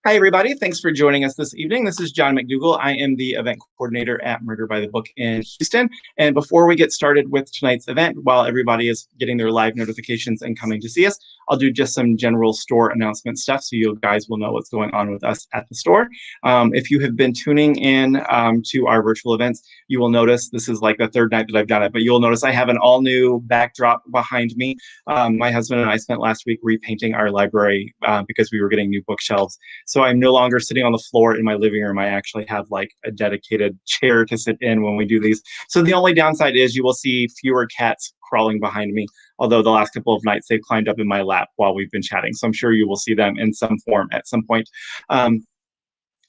Hi, everybody. Thanks for joining us this evening. This is John McDougall. I am the event coordinator at Murder by the Book in Houston. And before we get started with tonight's event, while everybody is getting their live notifications and coming to see us, I'll do just some general store announcement stuff so you guys will know what's going on with us at the store. If you have been tuning in to our virtual events, you will notice this is like the third night that I've done it, but you'll notice I have an all new backdrop behind me. My husband and I spent last week repainting our library because we were getting new bookshelves. So I'm no longer sitting on the floor in my living room. I actually have like a dedicated chair to sit in when we do these. So the only downside is you will see fewer cats crawling behind me. Although the last couple of nights they've climbed up in my lap while we've been chatting. So I'm sure you will see them in some form at some point.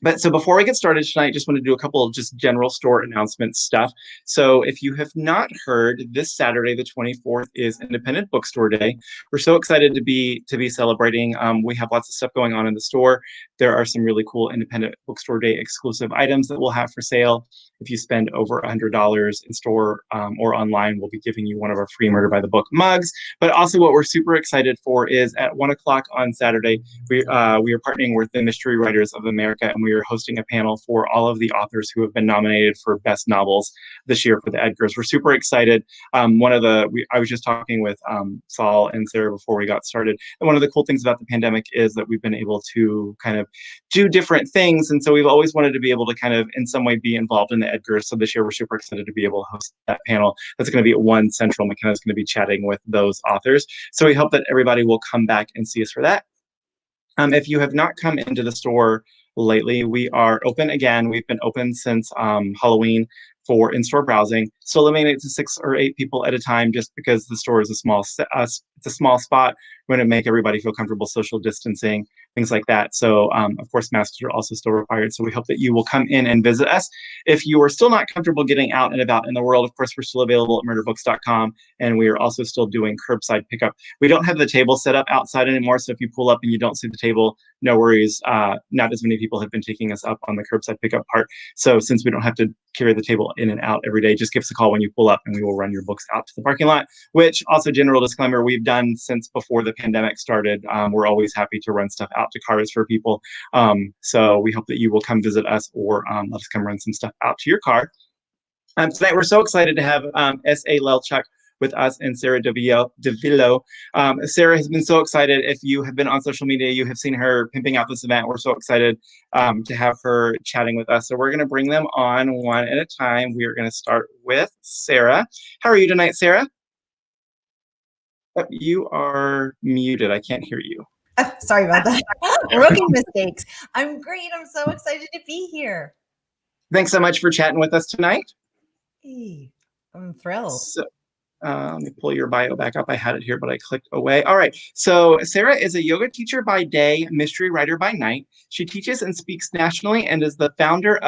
But so before we get started tonight, just want to do a couple of just general store announcement stuff. So if you have not heard, this Saturday, the 24th, is Independent Bookstore Day. We're so excited to be celebrating. We have lots of stuff going on in the store. There are some really cool Independent Bookstore Day exclusive items that we'll have for sale. If you spend over $100 in store or online, we'll be giving you one of our free Murder by the Book mugs. But also what we're super excited for is at 1 o'clock on Saturday, we are partnering with the Mystery Writers of America, and we are hosting a panel for all of the authors who have been nominated for Best Novels this year for the Edgars. We're super excited. I was just talking with Saul and Sara before we got started, and one of the cool things about the pandemic is that we've been able to kind of do different things, and so we've always wanted to be able to kind of in some way be involved in the Edgars. So this year we're super excited to be able to host that panel. That's going to be at 1 Central. McKenna's going to be chatting with those authors. So we hope that everybody will come back and see us for that. If you have not come into the store lately, we are open again. We've been open since Halloween for in-store browsing. Still limiting it to 6 or 8 people at a time, just because the store is a small spot. We're going to make everybody feel comfortable social distancing, things like that. So, of course, masks are also still required. So we hope that you will come in and visit us. If you are still not comfortable getting out and about in the world, of course, we're still available at murderbooks.com, and we are also still doing curbside pickup. We don't have the table set up outside anymore, so if you pull up and you don't see the table, no worries. Not as many people have been taking us up on the curbside pickup part. So since we don't have to carry the table in and out every day, just give us a call when you pull up and we will run your books out to the parking lot, which also, general disclaimer, we've done since before the pandemic started. We're always happy to run stuff out to cars for people. So we hope that you will come visit us or let us come run some stuff out to your car. Tonight, we're so excited to have S.A. Lelchuk with us and Sara DiVello. Sara has been so excited. If you have been on social media, you have seen her pimping out this event. We're so excited to have her chatting with us. So we're going to bring them on one at a time. We are going to start with Sara. How are you tonight, Sara? You are muted. I can't hear you. Sorry about that. Rookie mistakes. I'm great. I'm so excited to be here. Thanks so much for chatting with us tonight. Hey, I'm thrilled. So, let me pull your bio back up. I had it here, but I clicked away. All right. So Sara is a yoga teacher by day, mystery writer by night. She teaches and speaks nationally and is the founder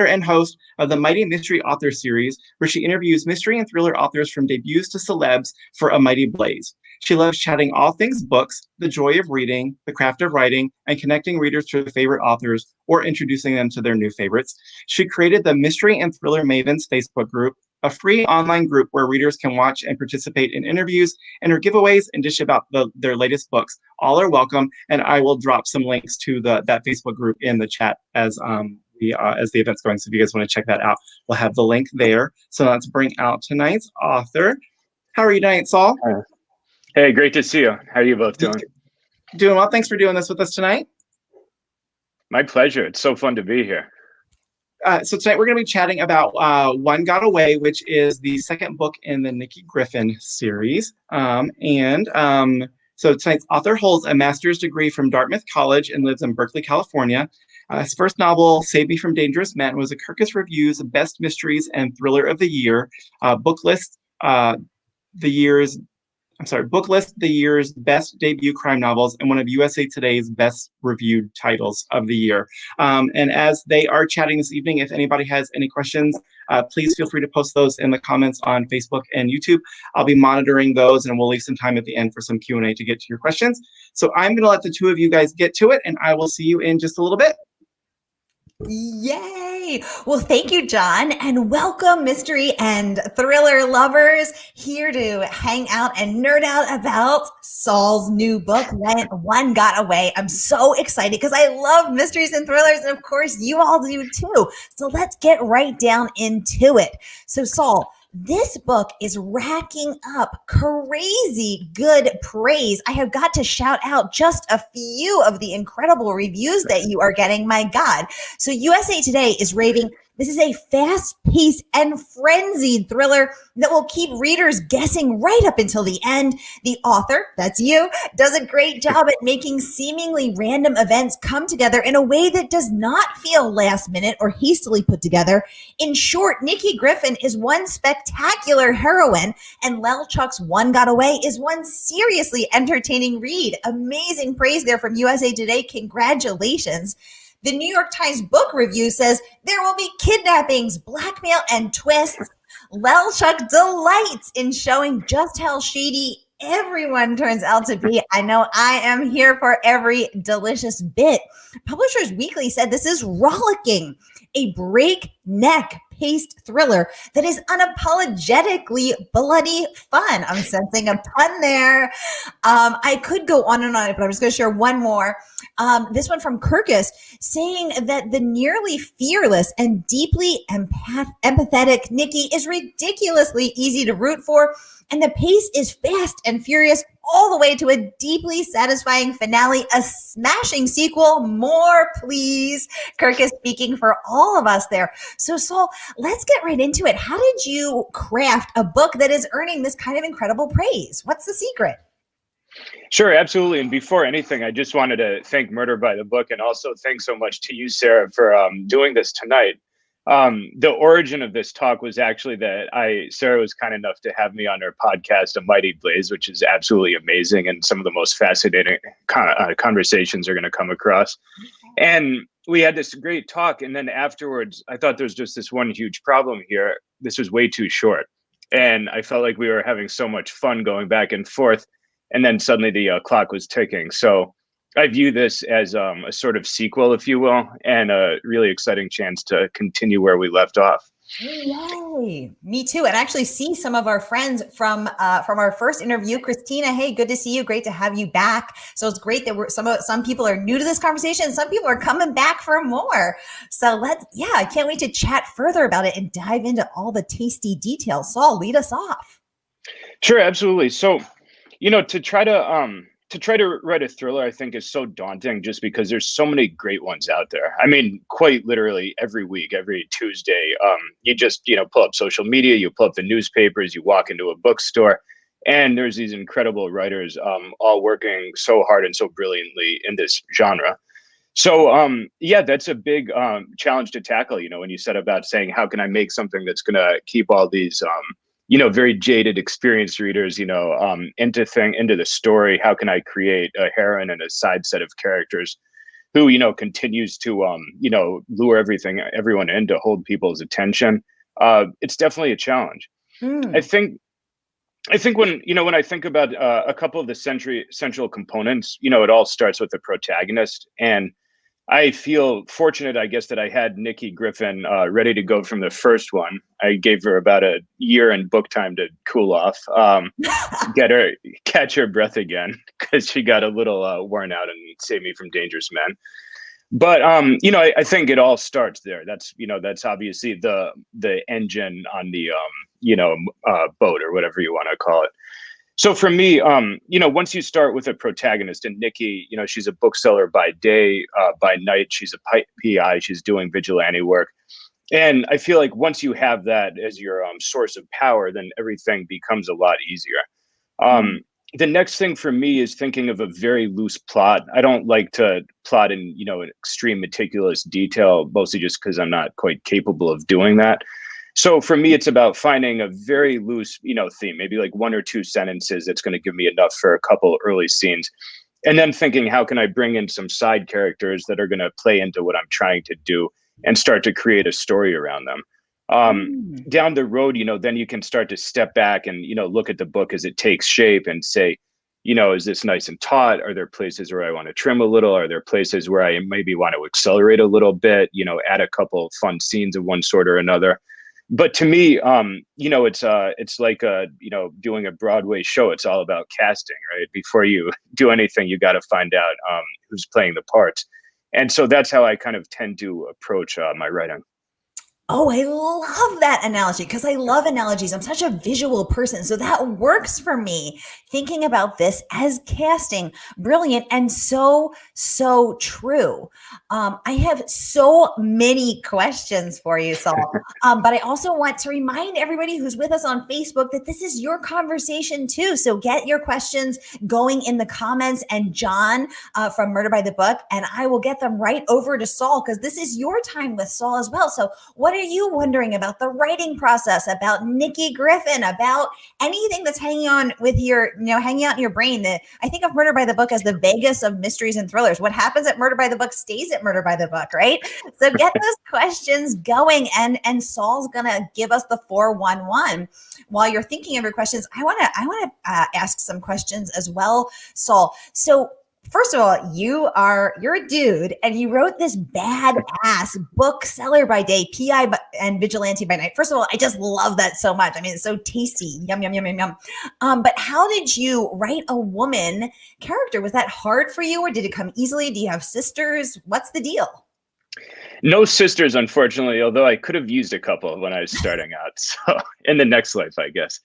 and host of the Mighty Mystery Author Series, where she interviews mystery and thriller authors from debuts to celebs for a mighty blaze. She loves chatting all things books, the joy of reading, the craft of writing, and connecting readers to their favorite authors or introducing them to their new favorites. She created the Mystery and Thriller Mavens Facebook group, a free online group where readers can watch and participate in interviews, enter giveaways, and dish about their latest books. All are welcome, and I will drop some links to that Facebook group in the chat as the event's going. So if you guys want to check that out, we'll have the link there. So let's bring out tonight's author. How are you tonight, Saul? Hey, great to see you. How are you both doing? Doing well. Thanks for doing this with us tonight. My pleasure. It's so fun to be here. So tonight we're going to be chatting about One Got Away, which is the second book in the Nikki Griffin series. So tonight's author holds a master's degree from Dartmouth College and lives in Berkeley, California. His first novel, Save Me from Dangerous Men, was a Kirkus Review's Best Mysteries and Thriller of the Year, Booklist, the year's best debut crime novels, and one of USA Today's best reviewed titles of the year. And as they are chatting this evening, if anybody has any questions, please feel free to post those in the comments on Facebook and YouTube. I'll be monitoring those, and we'll leave some time at the end for some Q&A to get to your questions. So I'm going to let the two of you guys get to it, and I will see you in just a little bit. Yay! Well, thank you, John, and welcome mystery and thriller lovers here to hang out and nerd out about Saul's new book, When One Got Away. I'm so excited because I love mysteries and thrillers, and of course, you all do too. So let's get right down into it. So, Saul, this book is racking up crazy good praise. I have got to shout out just a few of the incredible reviews that you are getting. My God. So USA Today is raving, this is a fast-paced and frenzied thriller that will keep readers guessing right up until the end. The author, that's you, does a great job at making seemingly random events come together in a way that does not feel last minute or hastily put together. In short, Nikki Griffin is one spectacular heroine, and Lelchuk's One Got Away is one seriously entertaining read. Amazing praise there from USA Today. Congratulations. The New York Times book review says there will be kidnappings, blackmail, and twists. Lelchuk delights in showing just how shady everyone turns out to be. I know I am here for every delicious bit. Publishers Weekly said this is rollicking, a breakneck paced thriller that is unapologetically bloody fun. I'm sensing a pun there. I could go on and on, but I'm just going to share one more. This one from Kirkus saying that the nearly fearless and deeply empathetic Nikki is ridiculously easy to root for, and the pace is fast and furious all the way to a deeply satisfying finale, a smashing sequel. More, please. Kirkus speaking for all of us there. So, Saul, let's get right into it. How did you craft a book that is earning this kind of incredible praise? What's the secret? Sure, absolutely. And before anything, I just wanted to thank Murder by the Book, and also thanks so much to you, Sara, for doing this tonight. The origin of this talk was actually that Sara was kind enough to have me on her podcast, A Mighty Blaze, which is absolutely amazing, and some of the most fascinating conversations are going to come across. And we had this great talk, and then afterwards, I thought there was just this one huge problem here. This was way too short, and I felt like we were having so much fun going back and forth, and then suddenly the clock was ticking. So I view this as a sort of sequel, if you will, and a really exciting chance to continue where we left off. Yay! Me too. And actually see some of our friends from our first interview. Christina, hey, good to see you. Great to have you back. So it's great that some people are new to this conversation. Some people are coming back for more. So I can't wait to chat further about it and dive into all the tasty details. Saul, lead us off. Sure, absolutely. So, to try to write a thriller, I think, is so daunting just because there's so many great ones out there. I mean, quite literally every week, every Tuesday, you just, pull up social media, you pull up the newspapers, you walk into a bookstore, and there's these incredible writers all working so hard and so brilliantly in this genre. So, that's a big challenge to tackle, when you set about saying, how can I make something that's going to keep all these very jaded, experienced readers, into the story. How can I create a heroine and a side set of characters who, continues to, lure everyone in to hold people's attention? It's definitely a challenge. I think when I think about a couple of the central components, it all starts with the protagonist. And I feel fortunate, I guess, that I had Nikki Griffin ready to go from the first one. I gave her about a year in book time to cool off, catch her breath again, because she got a little worn out and saved me from dangerous men. But I think it all starts there. That's obviously the engine on the boat, or whatever you want to call it. So for me, once you start with a protagonist, and Nikki, she's a bookseller by day, by night, she's a PI, she's doing vigilante work. And I feel like once you have that as your source of power, then everything becomes a lot easier. The next thing for me is thinking of a very loose plot. I don't like to plot in, an extreme meticulous detail, mostly just because I'm not quite capable of doing that. So for me, it's about finding a very loose, theme, maybe like one or two sentences that's going to give me enough for a couple early scenes. And then thinking, how can I bring in some side characters that are going to play into what I'm trying to do and start to create a story around them. Down the road, then you can start to step back and, look at the book as it takes shape and say, is this nice and taut? Are there places where I want to trim a little? Are there places where I maybe want to accelerate a little bit, add a couple fun scenes of one sort or another? But to me, it's like doing a Broadway show. It's all about casting, right? Before you do anything, you got to find out who's playing the parts. And so that's how I kind of tend to approach my writing. Oh, I love that analogy because I love analogies. I'm such a visual person. So that works for me. Thinking about this as casting, brilliant and so true. I have so many questions for you, Saul. But I also want to remind everybody who's with us on Facebook that this is your conversation too. So get your questions going in the comments, and John from Murder by the Book, and I will get them right over to Saul because this is your time with Saul as well. So what are you wondering about the writing process, about Nikki Griffin, about anything that's hanging out in your brain? I think of Murder by the Book as the Vegas of mysteries and thrillers. What happens at Murder by the Book stays at Murder by the Book, right? So get those questions going, and Saul's gonna give us the 411. While you're thinking of your questions, I want to ask some questions as well, Saul. So first of all, you're a dude, and you wrote this badass bookseller by day, PI and vigilante by night. First of all, I just love that so much. I mean, it's so tasty. Yum, yum, yum, yum, yum. But how did you write a woman character? Was that hard for you, or did it come easily? Do you have sisters? What's the deal? No sisters, unfortunately, although I could have used a couple when I was starting out. So in the next life, I guess.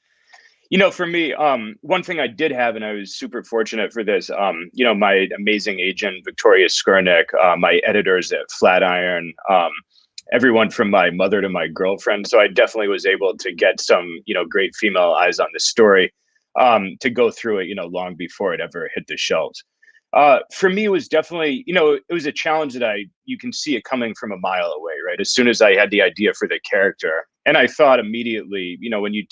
For me, one thing I did have, and I was super fortunate for this, my amazing agent, Victoria Skurnick, my editors at Flatiron, everyone from my mother to my girlfriend. So I definitely was able to get some, great female eyes on the story to go through it, long before it ever hit the shelves. For me, it was definitely, it was a challenge that you can see it coming from a mile away, right? As soon as I had the idea for the character, and I thought immediately, when you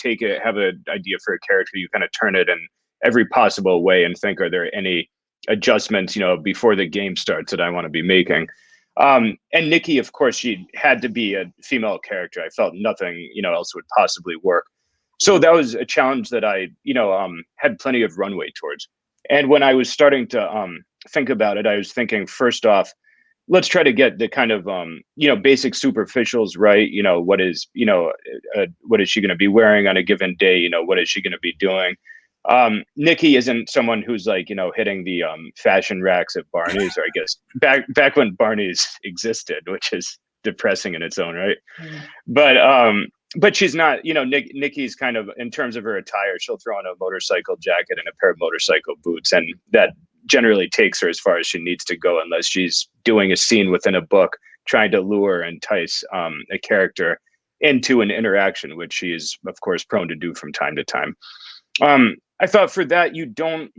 have an idea for a character, you kind of turn it in every possible way and think, are there any adjustments, before the game starts that I want to be making? And Nikki, of course, she had to be a female character. I felt nothing, else would possibly work. So that was a challenge that I, had plenty of runway towards. And when I was starting to think about it, I was thinking, first off, let's try to get the kind of, basic superficials right. What is she going to be wearing on a given day? What is she going to be doing? Nikki isn't someone who's like, hitting the fashion racks at Barney's, or I guess back when Barney's existed, which is depressing in its own right. But she's not, Nikki's kind of, in terms of her attire, she'll throw on a motorcycle jacket and a pair of motorcycle boots, and that generally takes her as far as she needs to go, unless she's doing a scene within a book, trying to lure and entice a character into an interaction, which she is, of course, prone to do from time to time. I thought for that, you don't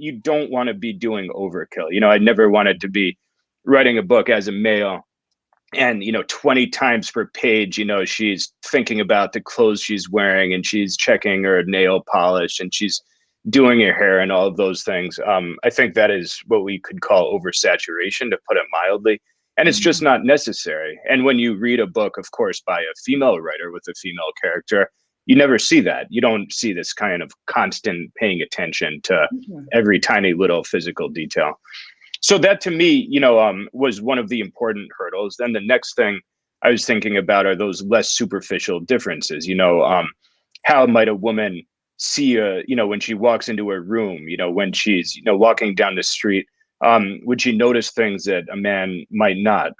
want to be doing overkill. I never wanted to be writing a book as a male and 20 times per page, she's thinking about the clothes she's wearing, and she's checking her nail polish, and she's doing her hair and all of those things. I think that is what we could call oversaturation, to put it mildly, and it's just not necessary. And when you read a book, of course, by a female writer with a female character, you never see that. You don't see this kind of constant paying attention to every tiny little physical detail. So that, to me, was one of the important hurdles. Then the next thing I was thinking about are those less superficial differences. How might a woman see when she walks into a room, when she's, walking down the street, would she notice things that a man might not?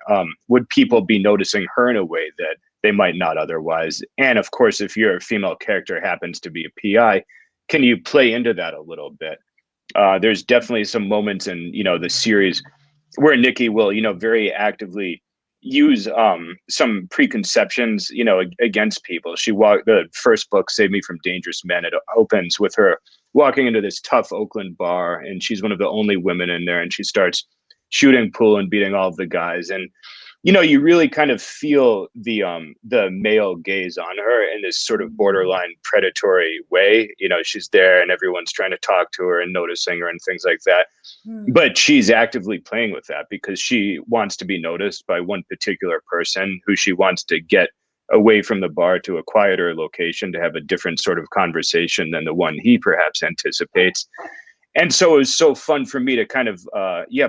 Would people be noticing her in a way that they might not otherwise? And of course, if your female character happens to be a PI, can you play into that a little bit? There's definitely some moments in, the series where Nikki will, very actively use some preconceptions, against people. The first book, Save Me from Dangerous Men, it opens with her walking into this tough Oakland bar, and she's one of the only women in there, and she starts shooting pool and beating all of the guys. And you really kind of feel the male gaze on her in this sort of borderline predatory way. She's there and everyone's trying to talk to her and noticing her and things like that. But she's actively playing with that because she wants to be noticed by one particular person who she wants to get away from the bar to a quieter location to have a different sort of conversation than the one he perhaps anticipates. And so it was so fun for me to kind of,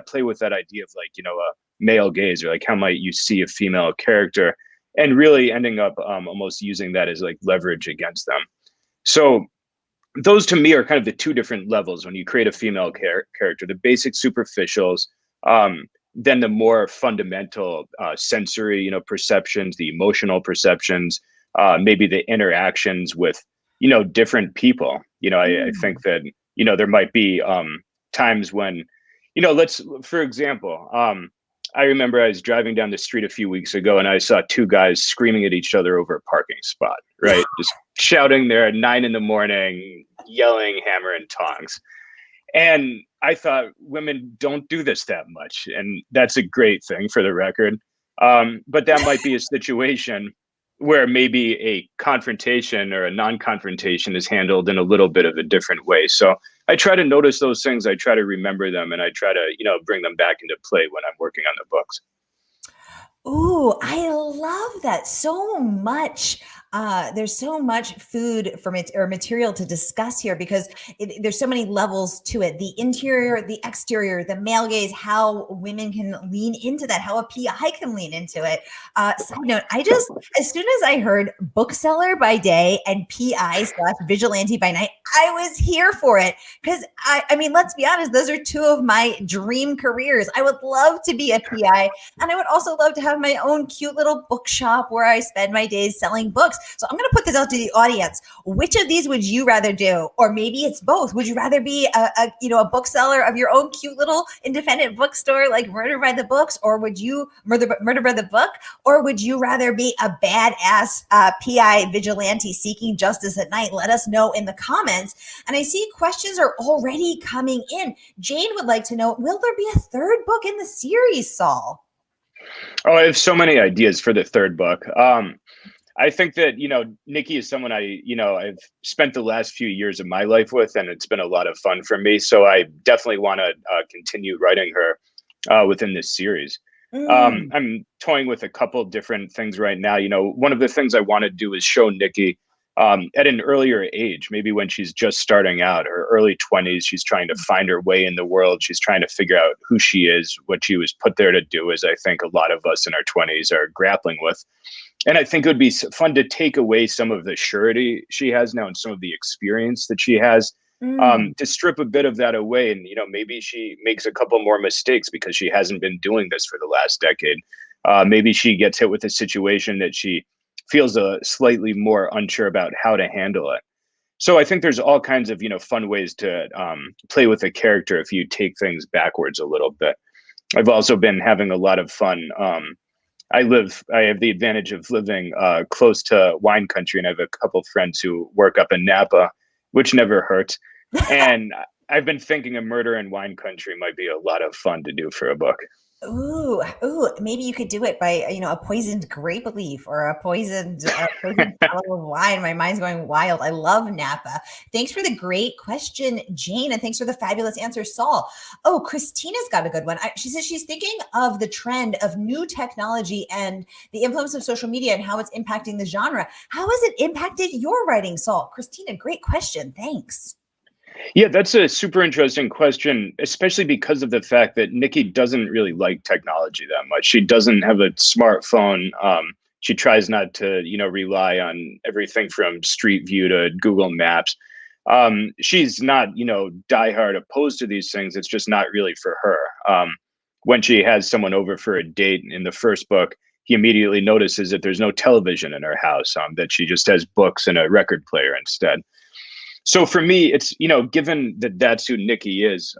play with that idea of like, a male gaze, or like how might you see a female character, and really ending up almost using that as like leverage against them. So those to me are kind of the two different levels when you create a female character: the basic superficials, then the more fundamental sensory, perceptions, the emotional perceptions, maybe the interactions with, different people. I think that, there might be times when, for example, I remember I was driving down the street a few weeks ago and I saw two guys screaming at each other over a parking spot, right? Just shouting there at 9 a.m, yelling, hammer and tongs. And I thought, women don't do this that much. And that's a great thing, for the record. But that might be a situation where maybe a confrontation or a non-confrontation is handled in a little bit of a different way. So I try to notice those things. I try to remember them, and I try to, bring them back into play when I'm working on the books. Ooh, I love that so much. There's so much food for material to discuss here, because there's so many levels to it: the interior, the exterior, the male gaze, how women can lean into that, how a PI can lean into it. Side note, as soon as I heard bookseller by day and PI/vigilante by night, I was here for it, because I mean, let's be honest, those are two of my dream careers. I would love to be a PI, and I would also love to have my own cute little bookshop where I spend my days selling books. So I'm going to put this out to the audience. Which of these would you rather do? Or maybe it's both. Would you rather be a bookseller of your own cute little independent bookstore like Murder by the Books, or would you Murder by the Book? Or would you rather be a badass PI vigilante seeking justice at night? Let us know in the comments. And I see questions are already coming in. Jane would like to know, will there be a third book in the series, Saul? Oh, I have so many ideas for the third book. I think that, Nikki is someone I've spent the last few years of my life with, and it's been a lot of fun for me. So I definitely want to continue writing her within this series. I'm toying with a couple different things right now. One of the things I want to do is show Nikki at an earlier age, maybe when she's just starting out, her early 20s. She's trying to find her way in the world. She's trying to figure out who she is, what she was put there to do, as I think a lot of us in our 20s are grappling with. And I think it would be fun to take away some of the surety she has now and some of the experience that she has, to strip a bit of that away. And, maybe she makes a couple more mistakes because she hasn't been doing this for the last decade. Maybe she gets hit with a situation that she feels slightly more unsure about how to handle it. So I think there's all kinds of, fun ways to play with a character if you take things backwards a little bit. I've also been having a lot of fun. I have the advantage of living close to wine country, and I have a couple of friends who work up in Napa, which never hurts. And I've been thinking a murder in wine country might be a lot of fun to do for a book. Ooh, maybe you could do it by, a poisoned grape leaf or a poisoned bottle of wine. My mind's going wild. I love Napa. Thanks for the great question, Jane. And thanks for the fabulous answer, Saul. Oh, Christina's got a good one. She says she's thinking of the trend of new technology and the influence of social media and how it's impacting the genre. How has it impacted your writing, Saul? Christina, great question. Thanks. Yeah, that's a super interesting question, especially because of the fact that Nikki doesn't really like technology that much. She doesn't have a smartphone. She tries not to, rely on everything from Street View to Google Maps. She's not, diehard opposed to these things. It's just not really for her. When she has someone over for a date in the first book, he immediately notices that there's no television in her house, that she just has books and a record player instead. So for me, it's, given that that's who Nikki is,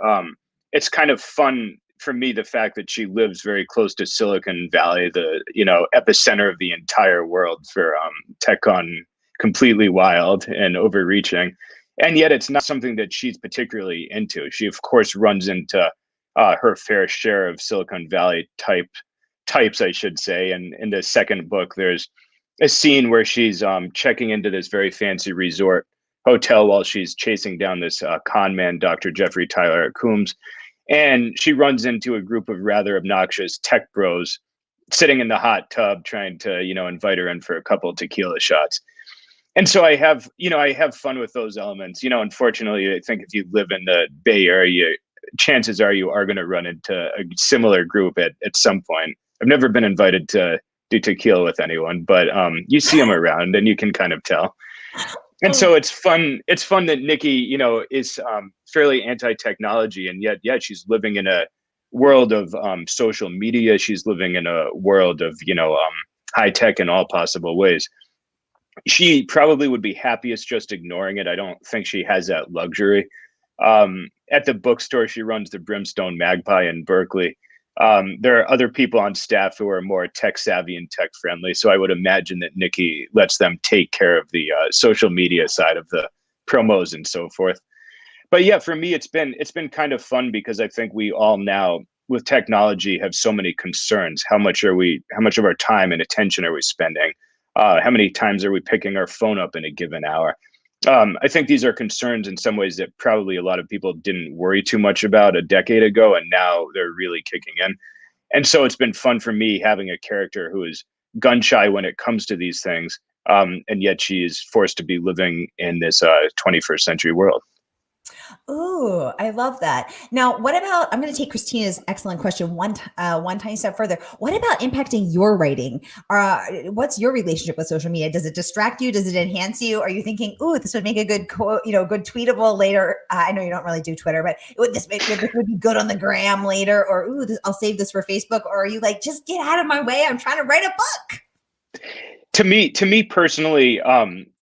it's kind of fun for me, the fact that she lives very close to Silicon Valley, the, epicenter of the entire world for tech gone completely wild and overreaching. And yet it's not something that she's particularly into. She, of course, runs into her fair share of Silicon Valley types, I should say. And in the second book, there's a scene where she's checking into this very fancy resort hotel while she's chasing down this con man, Dr. Jeffrey Tyler Coombs. And she runs into a group of rather obnoxious tech bros sitting in the hot tub trying to, invite her in for a couple tequila shots. And so I have, I have fun with those elements. Unfortunately, I think if you live in the Bay Area, chances are you are going to run into a similar group at some point. I've never been invited to do tequila with anyone, but you see them around and you can kind of tell. And so it's fun. It's fun that Nikki, is fairly anti-technology, and yet, she's living in a world of social media. She's living in a world of, high tech in all possible ways. She probably would be happiest just ignoring it. I don't think she has that luxury. At the bookstore, she runs the Brimstone Magpie in Berkeley. There are other people on staff who are more tech savvy and tech friendly. So I would imagine that Nikki lets them take care of the social media side of the promos and so forth. But yeah, for me, it's been kind of fun because I think we all now with technology have so many concerns. How much of our time and attention are we spending? How many times are we picking our phone up in a given hour? I think these are concerns in some ways that probably a lot of people didn't worry too much about a decade ago, and now they're really kicking in. And so it's been fun for me having a character who is gun shy when it comes to these things, and yet she is forced to be living in this 21st century world. Ooh, I love that. Now, what about, I'm going to take Christina's excellent question one tiny step further. What about impacting your writing? What's your relationship with social media? Does it distract you? Does it enhance you? Are you thinking, ooh, this would make a good quote, good tweetable later? I know you don't really do Twitter, but this would be good on the gram later, or ooh, I'll save this for Facebook. Or are you like, just get out of my way, I'm trying to write a book? To me personally,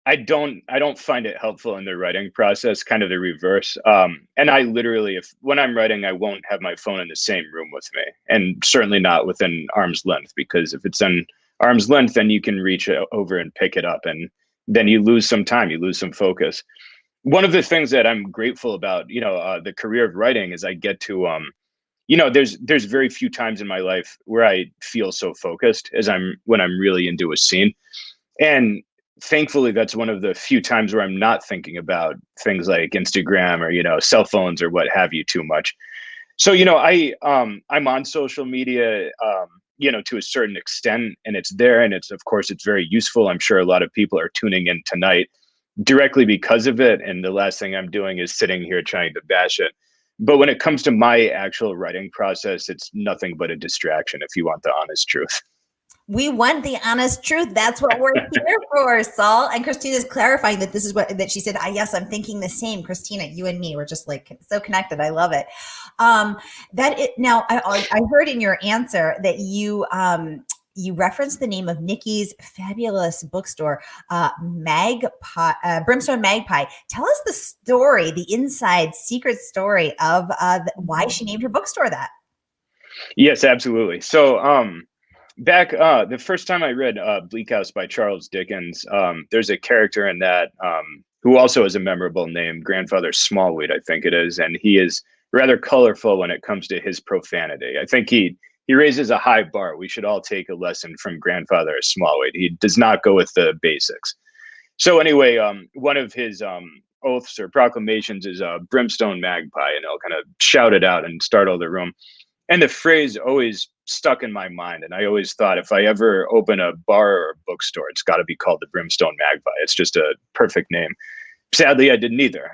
I don't find it helpful in the writing process, kind of the reverse. And I literally, when I'm writing, I won't have my phone in the same room with me, and certainly not within arm's length, because if it's in arm's length, then you can reach over and pick it up, and then you lose some time, you lose some focus. One of the things that I'm grateful about, the career of writing is I get to, there's very few times in my life where I feel so focused as when I'm really into a scene. And thankfully, that's one of the few times where I'm not thinking about things like Instagram or, cell phones or what have you too much. So, I'm on social media, to a certain extent, and it's there. And of course, it's very useful. I'm sure a lot of people are tuning in tonight directly because of it. And the last thing I'm doing is sitting here trying to bash it. But when it comes to my actual writing process, it's nothing but a distraction, if you want the honest truth. We want the honest truth. That's what we're here for, Saul. And Christina's clarifying that this is that she said, yes, I'm thinking the same. Christina, you and me, we're just like so connected. I love it. Now I heard in your answer that you referenced the name of Nikki's fabulous bookstore, Brimstone Magpie. Tell us the story, the inside secret story of why she named her bookstore that. Yes, absolutely. So, back the first time I read Bleak House by Charles Dickens, there's a character in that who also has a memorable name, Grandfather Smallweed, I think it is, and he is rather colorful when it comes to his profanity. I think he raises a high bar. We should all take a lesson from Grandfather Smallweed. He does not go with the basics. So anyway, one of his oaths or proclamations is Brimstone Magpie, and he'll kind of shout it out and startle the room. And the phrase always stuck in my mind. And I always thought, if I ever open a bar or a bookstore, it's got to be called the Brimstone Magpie. It's just a perfect name. Sadly, I didn't either.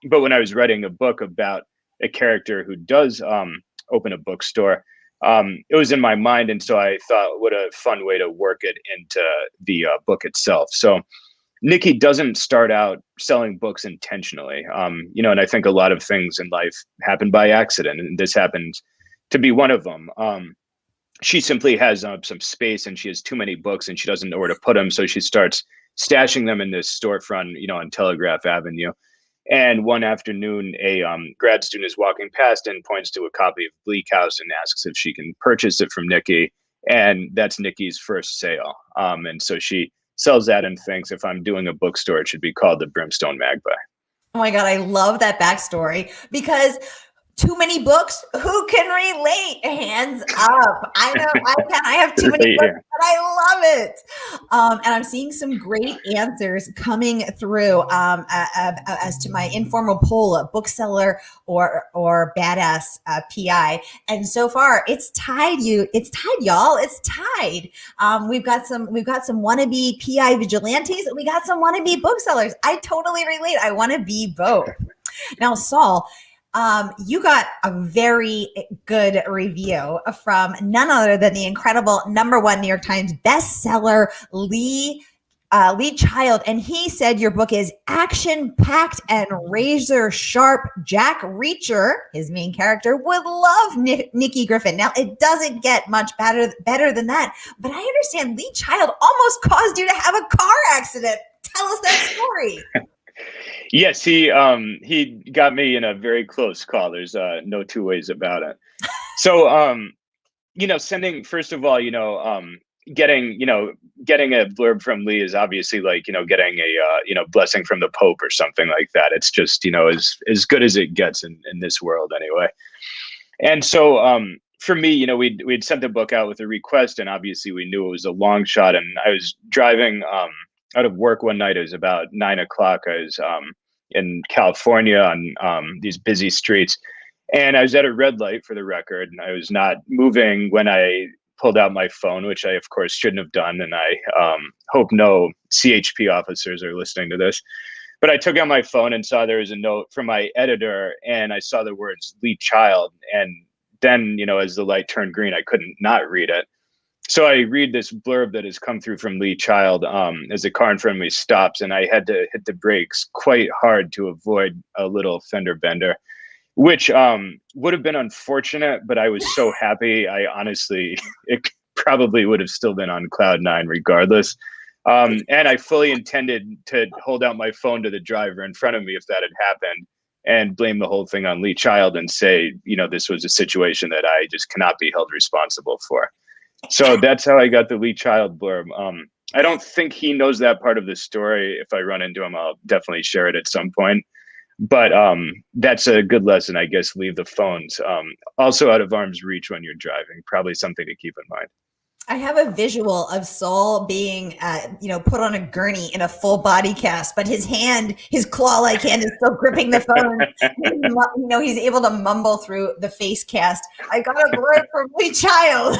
But when I was writing a book about a character who does open a bookstore, it was in my mind. And so I thought, what a fun way to work it into the book itself. So Nikki doesn't start out selling books intentionally. And I think a lot of things in life happen by accident. And this happened to be one of them. She simply has some space, and she has too many books, and she doesn't know where to put them. So she starts stashing them in this storefront, on Telegraph Avenue. And one afternoon, a grad student is walking past and points to a copy of Bleak House and asks if she can purchase it from Nikki. And that's Nikki's first sale. And so she sells that and thinks, if I'm doing a bookstore, it should be called the Brimstone Magpie. Oh my God, I love that backstory, because Too many books? Who can relate? Hands up. I know I can. I have too many books, but I love it. And I'm seeing some great answers coming through as to my informal poll, a bookseller or badass PI. And so far, it's tied. It's tied, y'all. It's tied. We've got some wannabe PI vigilantes, and we got some wannabe booksellers. I totally relate. I want to be both. Now, Saul, you got a very good review from none other than the incredible #1 New York Times bestseller, Lee Child. And he said your book is action-packed and razor-sharp. Jack Reacher, his main character, would love Nikki Griffin. Now, it doesn't get much better than that, but I understand Lee Child almost caused you to have a car accident. Tell us that story. Yes, he got me in a very close call. There's no two ways about it. So, first of all, getting a blurb from Lee is obviously like, getting a, blessing from the Pope or something like that. It's just, as good as it gets in this world anyway. And so, for me, we'd sent the book out with a request, and obviously we knew it was a long shot. And I was driving out of work one night. It was about 9 o'clock. I was in California on these busy streets, and I was at a red light, for the record, and I was not moving when I pulled out my phone, which I of course shouldn't have done. And I hope no CHP officers are listening to this, but I took out my phone and saw there was a note from my editor, and I saw the words Lee Child, and then as the light turned green, I couldn't not read it. So I read this blurb that has come through from Lee Child as the car in front of me stops, and I had to hit the brakes quite hard to avoid a little fender bender, which would have been unfortunate, but I was so happy. I honestly, it probably would have still been on cloud 9 regardless. And I fully intended to hold out my phone to the driver in front of me if that had happened, and blame the whole thing on Lee Child and say, this was a situation that I just cannot be held responsible for. So that's how I got the Lee Child blurb. I don't think he knows that part of the story. If I run into him, I'll definitely share it at some point. But that's a good lesson, I guess. Leave the phones also out of arm's reach when you're driving. Probably something to keep in mind. I have a visual of Saul being, put on a gurney in a full body cast, but his claw-like hand is still gripping the phone. He's able to mumble through the face cast. I got a blurb from Lee Child.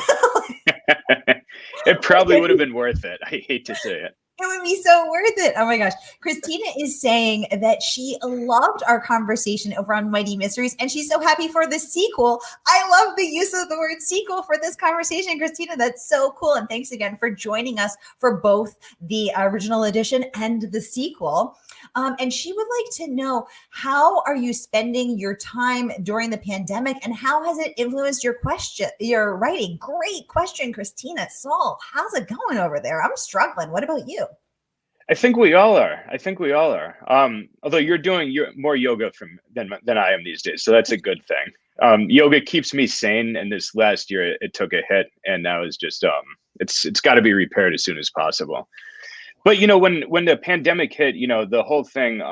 It probably would have been worth it. I hate to say it. It would be so worth it. Oh my gosh. Christina is saying that she loved our conversation over on Mighty Mysteries, and she's so happy for the sequel. I love the use of the word sequel for this conversation, Christina. That's so cool. And thanks again for joining us for both the original edition and the sequel. And she would like to know, how are you spending your time during the pandemic, and how has it influenced your writing? Great question, Christina. Saul, how's it going over there? I'm struggling. What about you? I think we all are. Although you're doing more yoga than I am these days, so that's a good thing. Yoga keeps me sane, and this last year it took a hit, and now it's just it's got to be repaired as soon as possible. But when the pandemic hit, the whole thing,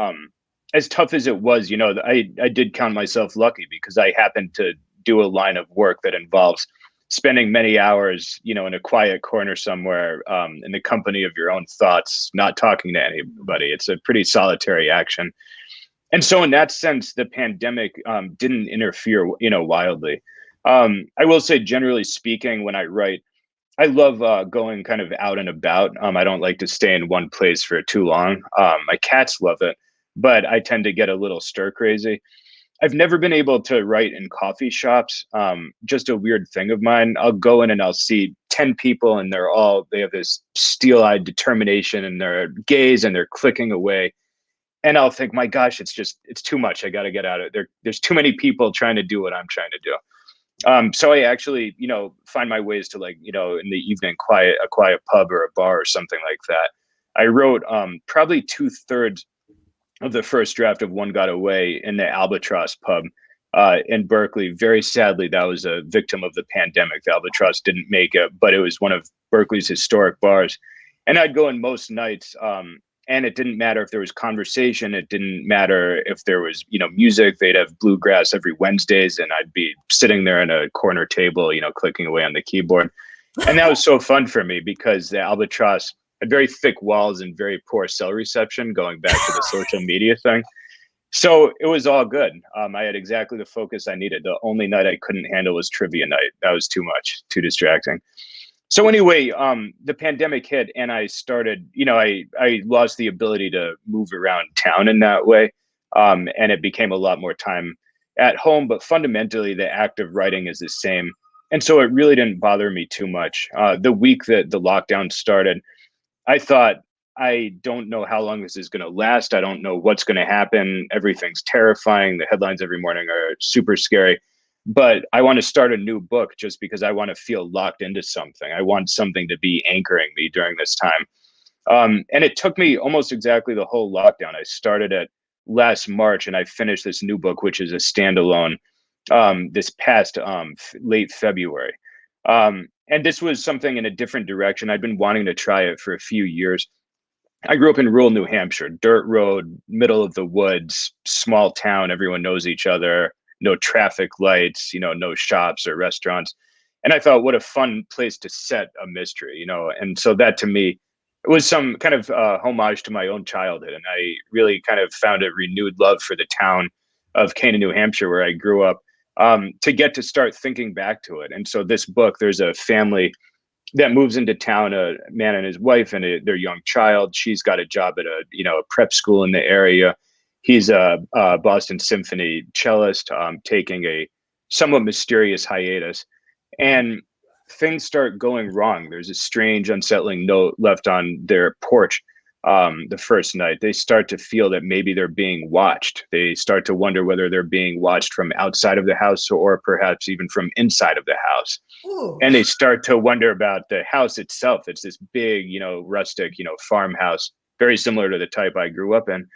as tough as it was, I did count myself lucky, because I happened to do a line of work that involves spending many hours, in a quiet corner somewhere, in the company of your own thoughts, not talking to anybody. It's a pretty solitary action. And so in that sense, the pandemic didn't interfere, wildly. I will say, generally speaking, when I write, I love going kind of out and about. I don't like to stay in one place for too long. My cats love it, but I tend to get a little stir crazy. I've never been able to write in coffee shops. Just a weird thing of mine. I'll go in and I'll see 10 people, and they have this steel-eyed determination in their gaze, and they're clicking away. And I'll think, my gosh, it's too much. I got to get out of there. There's too many people trying to do what I'm trying to do. So I actually, find my ways to, like, in the evening, a quiet pub or a bar or something like that. I wrote probably 2/3 of the first draft of One Got Away in the Albatross pub in Berkeley. Very sadly, that was a victim of the pandemic. The Albatross didn't make it, but it was one of Berkeley's historic bars. And I'd go in most nights, And it didn't matter if there was conversation. It didn't matter if there was, music. They'd have bluegrass every Wednesdays, and I'd be sitting there in a corner table, clicking away on the keyboard. And that was so fun for me because the Albatross had very thick walls and very poor cell reception, going back to the social media thing. So it was all good. I had exactly the focus I needed. The only night I couldn't handle was trivia night. That was too much, too distracting. So anyway, the pandemic hit, and I started, I lost the ability to move around town in that way. And it became a lot more time at home, but fundamentally the act of writing is the same. And so it really didn't bother me too much. The week that the lockdown started, I thought, I don't know how long this is going to last. I don't know what's going to happen. Everything's terrifying. The headlines every morning are super scary. But I want to start a new book just because I want to feel locked into something. I want something to be anchoring me during this time. And it took me almost exactly the whole lockdown. I started it last March, and I finished this new book, which is a standalone, this past late February. And this was something in a different direction. I'd been wanting to try it for a few years. I grew up in rural New Hampshire, dirt road, middle of the woods, small town. Everyone knows each other. No traffic lights, no shops or restaurants. And I thought, what a fun place to set a mystery, And so that to me was some kind of homage to my own childhood. And I really kind of found a renewed love for the town of Canaan, New Hampshire, where I grew up, to get to start thinking back to it. And so this book, there's a family that moves into town, a man and his wife and their young child. She's got a job at a prep school in the area. He's a Boston Symphony cellist, taking a somewhat mysterious hiatus, and things start going wrong. There's a strange, unsettling note left on their porch the first night. They start to feel that maybe they're being watched. They start to wonder whether they're being watched from outside of the house or perhaps even from inside of the house. Ooh. And they start to wonder about the house itself. It's this big, rustic, farmhouse, very similar to the type I grew up in.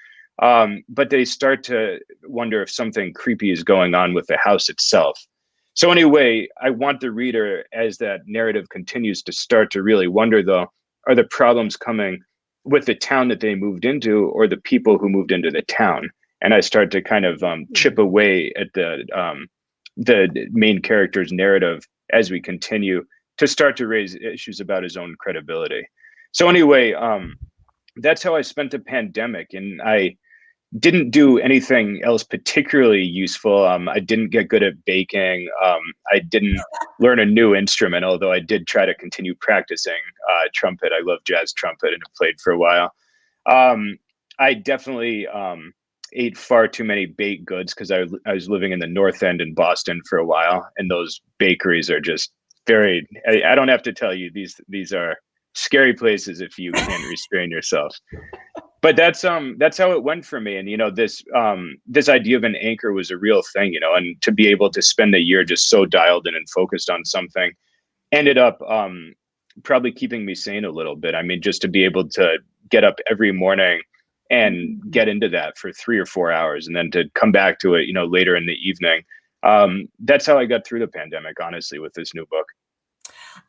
But they start to wonder if something creepy is going on with the house itself. So anyway, I want the reader, as that narrative continues, to start to really wonder, though, are the problems coming with the town that they moved into or the people who moved into the town? And I start to kind of chip away at the main character's narrative as we continue to start to raise issues about his own credibility. So anyway, that's how I spent the pandemic. And I didn't do anything else particularly useful. I didn't get good at baking. I didn't learn a new instrument, although I did try to continue practicing trumpet. I love jazz trumpet and have played for a while. I definitely ate far too many baked goods because I was living in the North End in Boston for a while, and those bakeries are just very, I don't have to tell you, these are scary places if you can't restrain yourself. But that's how it went for me. And, this idea of an anchor was a real thing, and to be able to spend a year just so dialed in and focused on something ended up probably keeping me sane a little bit. I mean, just to be able to get up every morning and get into that for 3 or 4 hours and then to come back to it, later in the evening. That's how I got through the pandemic, honestly, with this new book.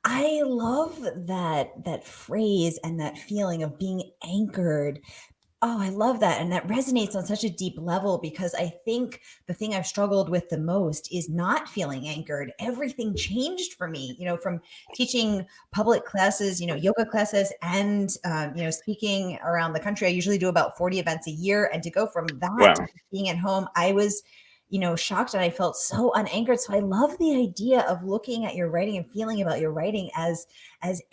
I love that phrase and that feeling of being anchored. Oh, I love that. And that resonates on such a deep level, because I think the thing I've struggled with the most is not feeling anchored. Everything changed for me, from teaching public classes, yoga classes, and, speaking around the country. I usually do about 40 events a year. And to go from that to being at home, I was shocked, and I felt so unanchored. So I love the idea of looking at your writing and feeling about your writing as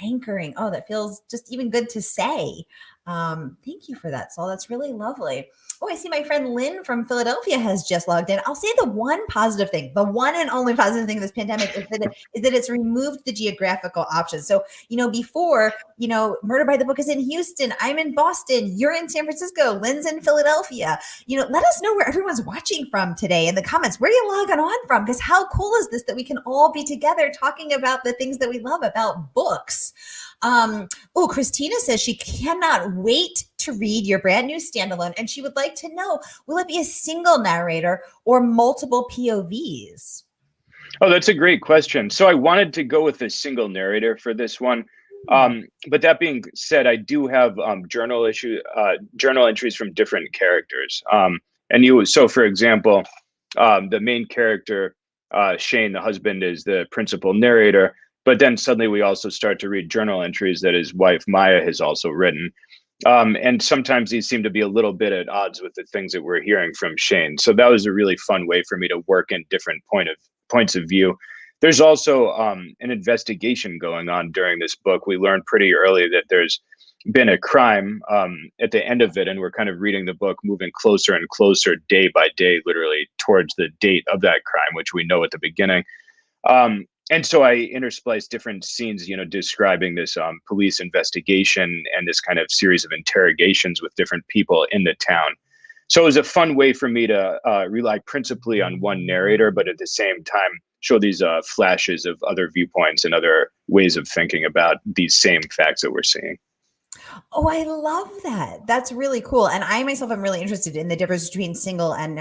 anchoring. Oh, that feels just even good to say. Thank you for that, Saul. That's really lovely. Oh, I see my friend Lynn from Philadelphia has just logged in. I'll say the one positive thing, the one and only positive thing of this pandemic is that it's removed the geographical options. So, before, Murder by the Book is in Houston. I'm in Boston. You're in San Francisco. Lynn's in Philadelphia. Let us know where everyone's watching from today in the comments. Where are you logging on from? Because how cool is this that we can all be together talking about the things that we love about books? Christina says she cannot wait to read your brand new standalone, and she would like to know, will it be a single narrator or multiple POVs? Oh, that's a great question. So I wanted to go with a single narrator for this one. But that being said, I do have journal entries from different characters. So for example, the main character, Shane, the husband, is the principal narrator. But then suddenly we also start to read journal entries that his wife Maya has also written. And sometimes these seem to be a little bit at odds with the things that we're hearing from Shane. So that was a really fun way for me to work in different points of view. There's also an investigation going on during this book. We learned pretty early that there's been a crime at the end of it, and we're kind of reading the book moving closer and closer day by day, literally towards the date of that crime, which we know at the beginning. And so I interspliced different scenes, describing this police investigation and this kind of series of interrogations with different people in the town. So it was a fun way for me to rely principally on one narrator, but at the same time show these flashes of other viewpoints and other ways of thinking about these same facts that we're seeing. Oh, I love that. That's really cool. And I myself am really interested in the difference between single and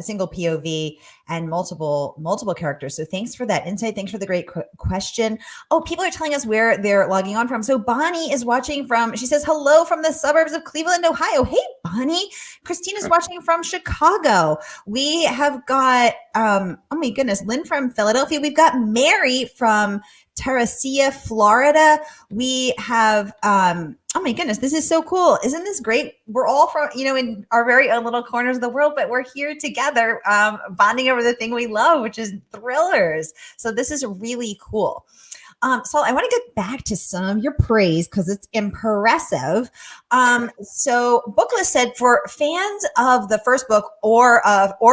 single POV and multiple characters. So thanks for that insight. Thanks for the great question. Oh, people are telling us where they're logging on from. So Bonnie is watching she says, hello from the suburbs of Cleveland, Ohio. Hey, Bonnie. Christina's watching from Chicago. We have got, oh my goodness, Lynn from Philadelphia. We've got Mary from Terracea, Florida. We have, oh my goodness, this is so cool. Isn't this great? We're all from, in our very own little corners of the world, but we're here together, bonding over the thing we love, which is thrillers. So this is really cool. So I want to get back to some of your praise because it's impressive. So Booklist said for fans of the first book or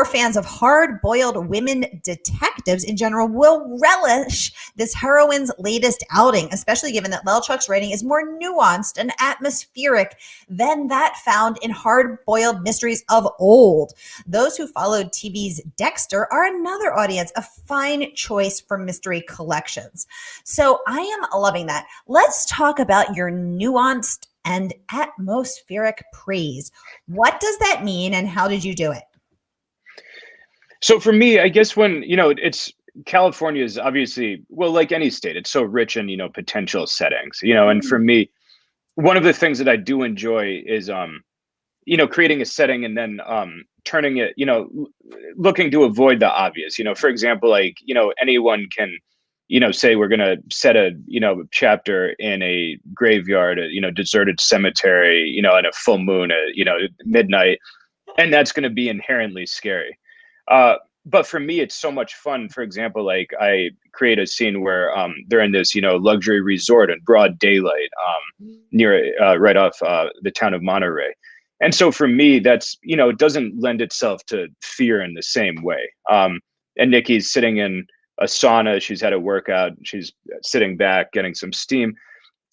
fans of hard-boiled women detectives in general will relish this heroine's latest outing, especially given that Lelchuk's writing is more nuanced and atmospheric than that found in hard-boiled mysteries of old. Those who followed TV's Dexter are another audience, a fine choice for mystery collections. So I am loving that. Let's talk about your nuanced and atmospheric praise. What does that mean and how did you do it? So for me, I guess when, it's California is obviously, well, like any state, it's so rich in, potential settings, and for me, one of the things that I do enjoy is, creating a setting and then turning it, looking to avoid the obvious, for example, anyone can, say we're going to set a, chapter in a graveyard, a, deserted cemetery, at a full moon, at, midnight, and that's going to be inherently scary. But for me, it's so much fun. For example, I create a scene where they're in this, luxury resort in broad daylight near right off the town of Monterey. And so for me, that's, it doesn't lend itself to fear in the same way. And Nikki's sitting in a sauna. She's had a workout. She's sitting back, getting some steam.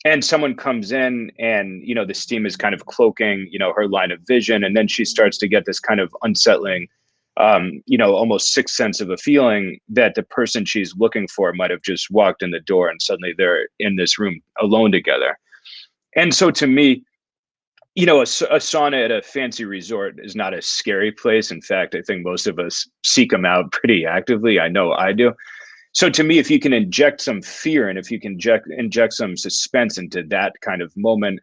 And someone comes in and, the steam is kind of cloaking, her line of vision. And then she starts to get this kind of unsettling, almost sixth sense of a feeling that the person she's looking for might have just walked in the door and suddenly they're in this room alone together. And so to me, a sauna at a fancy resort is not a scary place. In fact, I think most of us seek them out pretty actively. I know I do. So to me, if you can inject some fear and if you can inject some suspense into that kind of moment,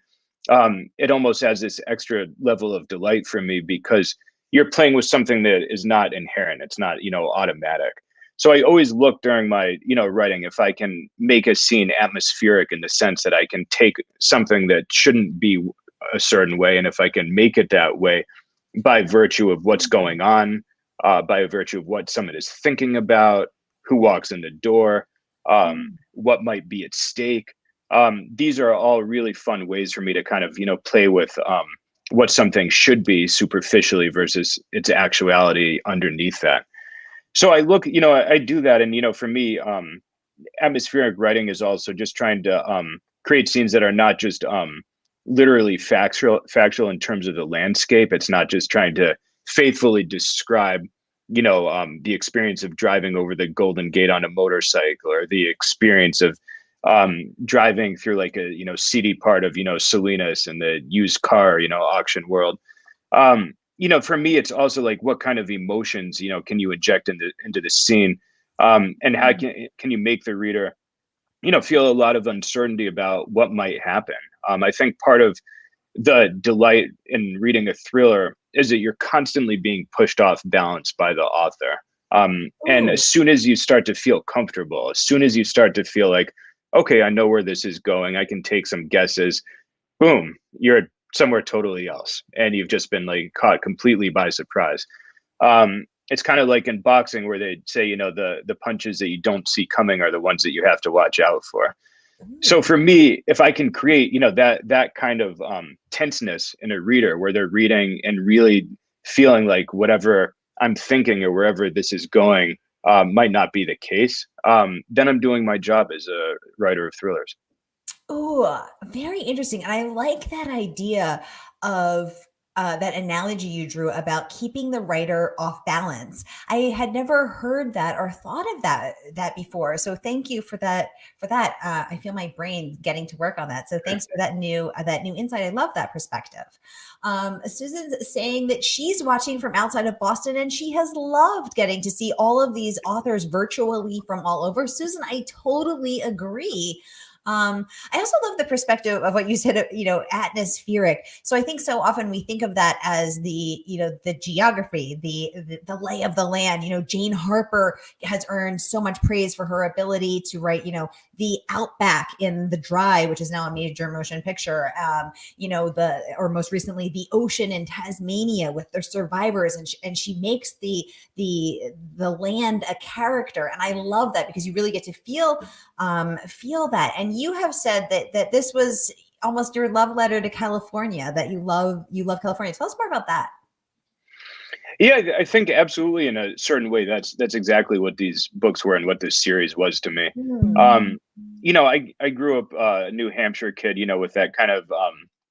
it almost has this extra level of delight for me because you're playing with something that is not inherent. It's not, automatic. So I always look during my, writing, if I can make a scene atmospheric in the sense that I can take something that shouldn't be a certain way. And if I can make it that way by virtue of what's going on, by virtue of what someone is thinking about, who walks in the door, what might be at stake. These are all really fun ways for me to kind of, play with what something should be superficially versus its actuality underneath that. So I look, I do that. And, for me, atmospheric writing is also just trying to create scenes that are not just literally factual in terms of the landscape. It's not just trying to faithfully describe, the experience of driving over the Golden Gate on a motorcycle or the experience of driving through like a, seedy part of, Salinas and the used car, auction world. For me, it's also like, what kind of emotions, can you inject into the scene? And how can you make the reader feel a lot of uncertainty about what might happen. I think part of the delight in reading a thriller is that you're constantly being pushed off balance by the author. And as soon as you start to feel comfortable, as soon as you start to feel like, okay, I know where this is going, I can take some guesses, boom, you're somewhere totally else. And you've just been like caught completely by surprise. It's kind of like in boxing where they say, the punches that you don't see coming are the ones that you have to watch out for. So for me, if I can create, that kind of tenseness in a reader where they're reading and really feeling like whatever I'm thinking or wherever this is going might not be the case, then I'm doing my job as a writer of thrillers. Oh, very interesting. And I like that idea of that analogy you drew about keeping the writer off balance. I had never heard that or thought of that before. So thank you for that. I feel my brain getting to work on that. So thanks for that new insight. I love that perspective. Susan's saying that she's watching from outside of Boston and she has loved getting to see all of these authors virtually from all over. Susan, I totally agree. I also love the perspective of what you said, atmospheric. So I think so often we think of that as the geography, the lay of the land. Jane Harper has earned so much praise for her ability to write, the outback in The Dry, which is now a major motion picture. Or most recently, the ocean in Tasmania with the survivors, and she makes the land a character, and I love that because you really get to feel that. And you have said that this was almost your love letter to California, that you love California. Tell us more about that. Yeah, I think absolutely in a certain way that's exactly what these books were and what this series was to me. I grew up a New Hampshire kid, with that kind of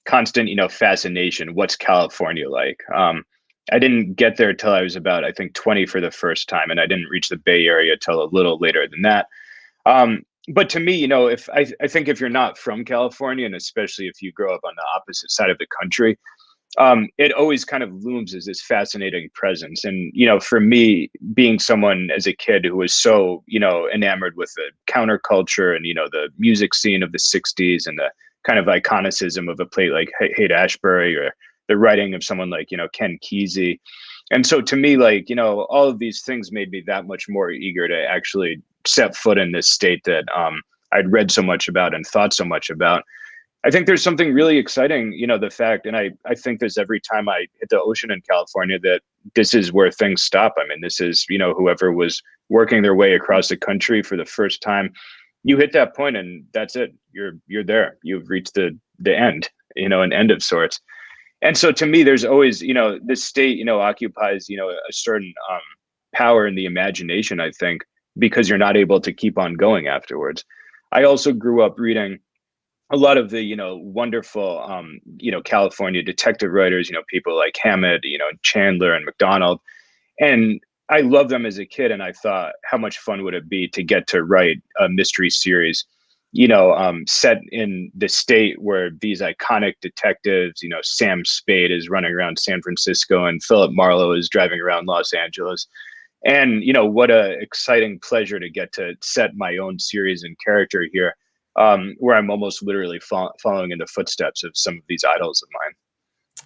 constant, fascination. What's California like? I didn't get there till I was about, I think, 20 for the first time, and I didn't reach the Bay Area till a little later than that. But to me, if I think if you're not from California, and especially if you grow up on the opposite side of the country, it always kind of looms as this fascinating presence. And, for me, being someone as a kid who was so, enamored with the counterculture and, the music scene of the 60s and the kind of iconicism of a play like Haight-Ashbury or the writing of someone like, Ken Kesey. And so to me, all of these things made me that much more eager to actually set foot in this state that I'd read so much about and thought so much about. I think there's something really exciting, the fact, and I think this every time I hit the ocean in California, that this is where things stop. I mean, this is, whoever was working their way across the country for the first time, you hit that point and that's it. You're there. You've reached the end, an end of sorts. And so to me, there's always, this state, occupies, a certain power in the imagination, I think, because you're not able to keep on going afterwards. I also grew up reading a lot of the, wonderful, California detective writers, people like Hammett, Chandler and McDonald. And I loved them as a kid. And I thought, how much fun would it be to get to write a mystery series, set in the state where these iconic detectives, Sam Spade is running around San Francisco and Philip Marlowe is driving around Los Angeles. And, what a exciting pleasure to get to set my own series and character here, where I'm almost literally following in the footsteps of some of these idols of mine.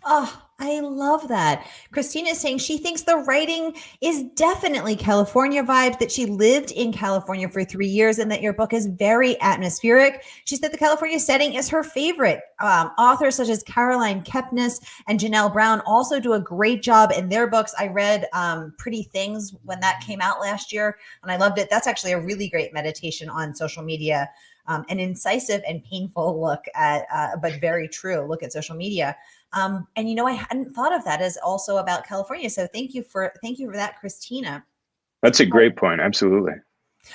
Oh, I love that. Christina is saying she thinks the writing is definitely California vibes, that she lived in California for 3 years and that your book is very atmospheric. She said the California setting is her favorite. Authors such as Caroline Kepnes and Janelle Brown also do a great job in their books. I read Pretty Things when that came out last year and I loved it. That's actually a really great meditation on social media. An incisive and painful look at, but very true look at social media. And I hadn't thought of that as also about California. So thank you for that, Christina. That's a great point. Absolutely.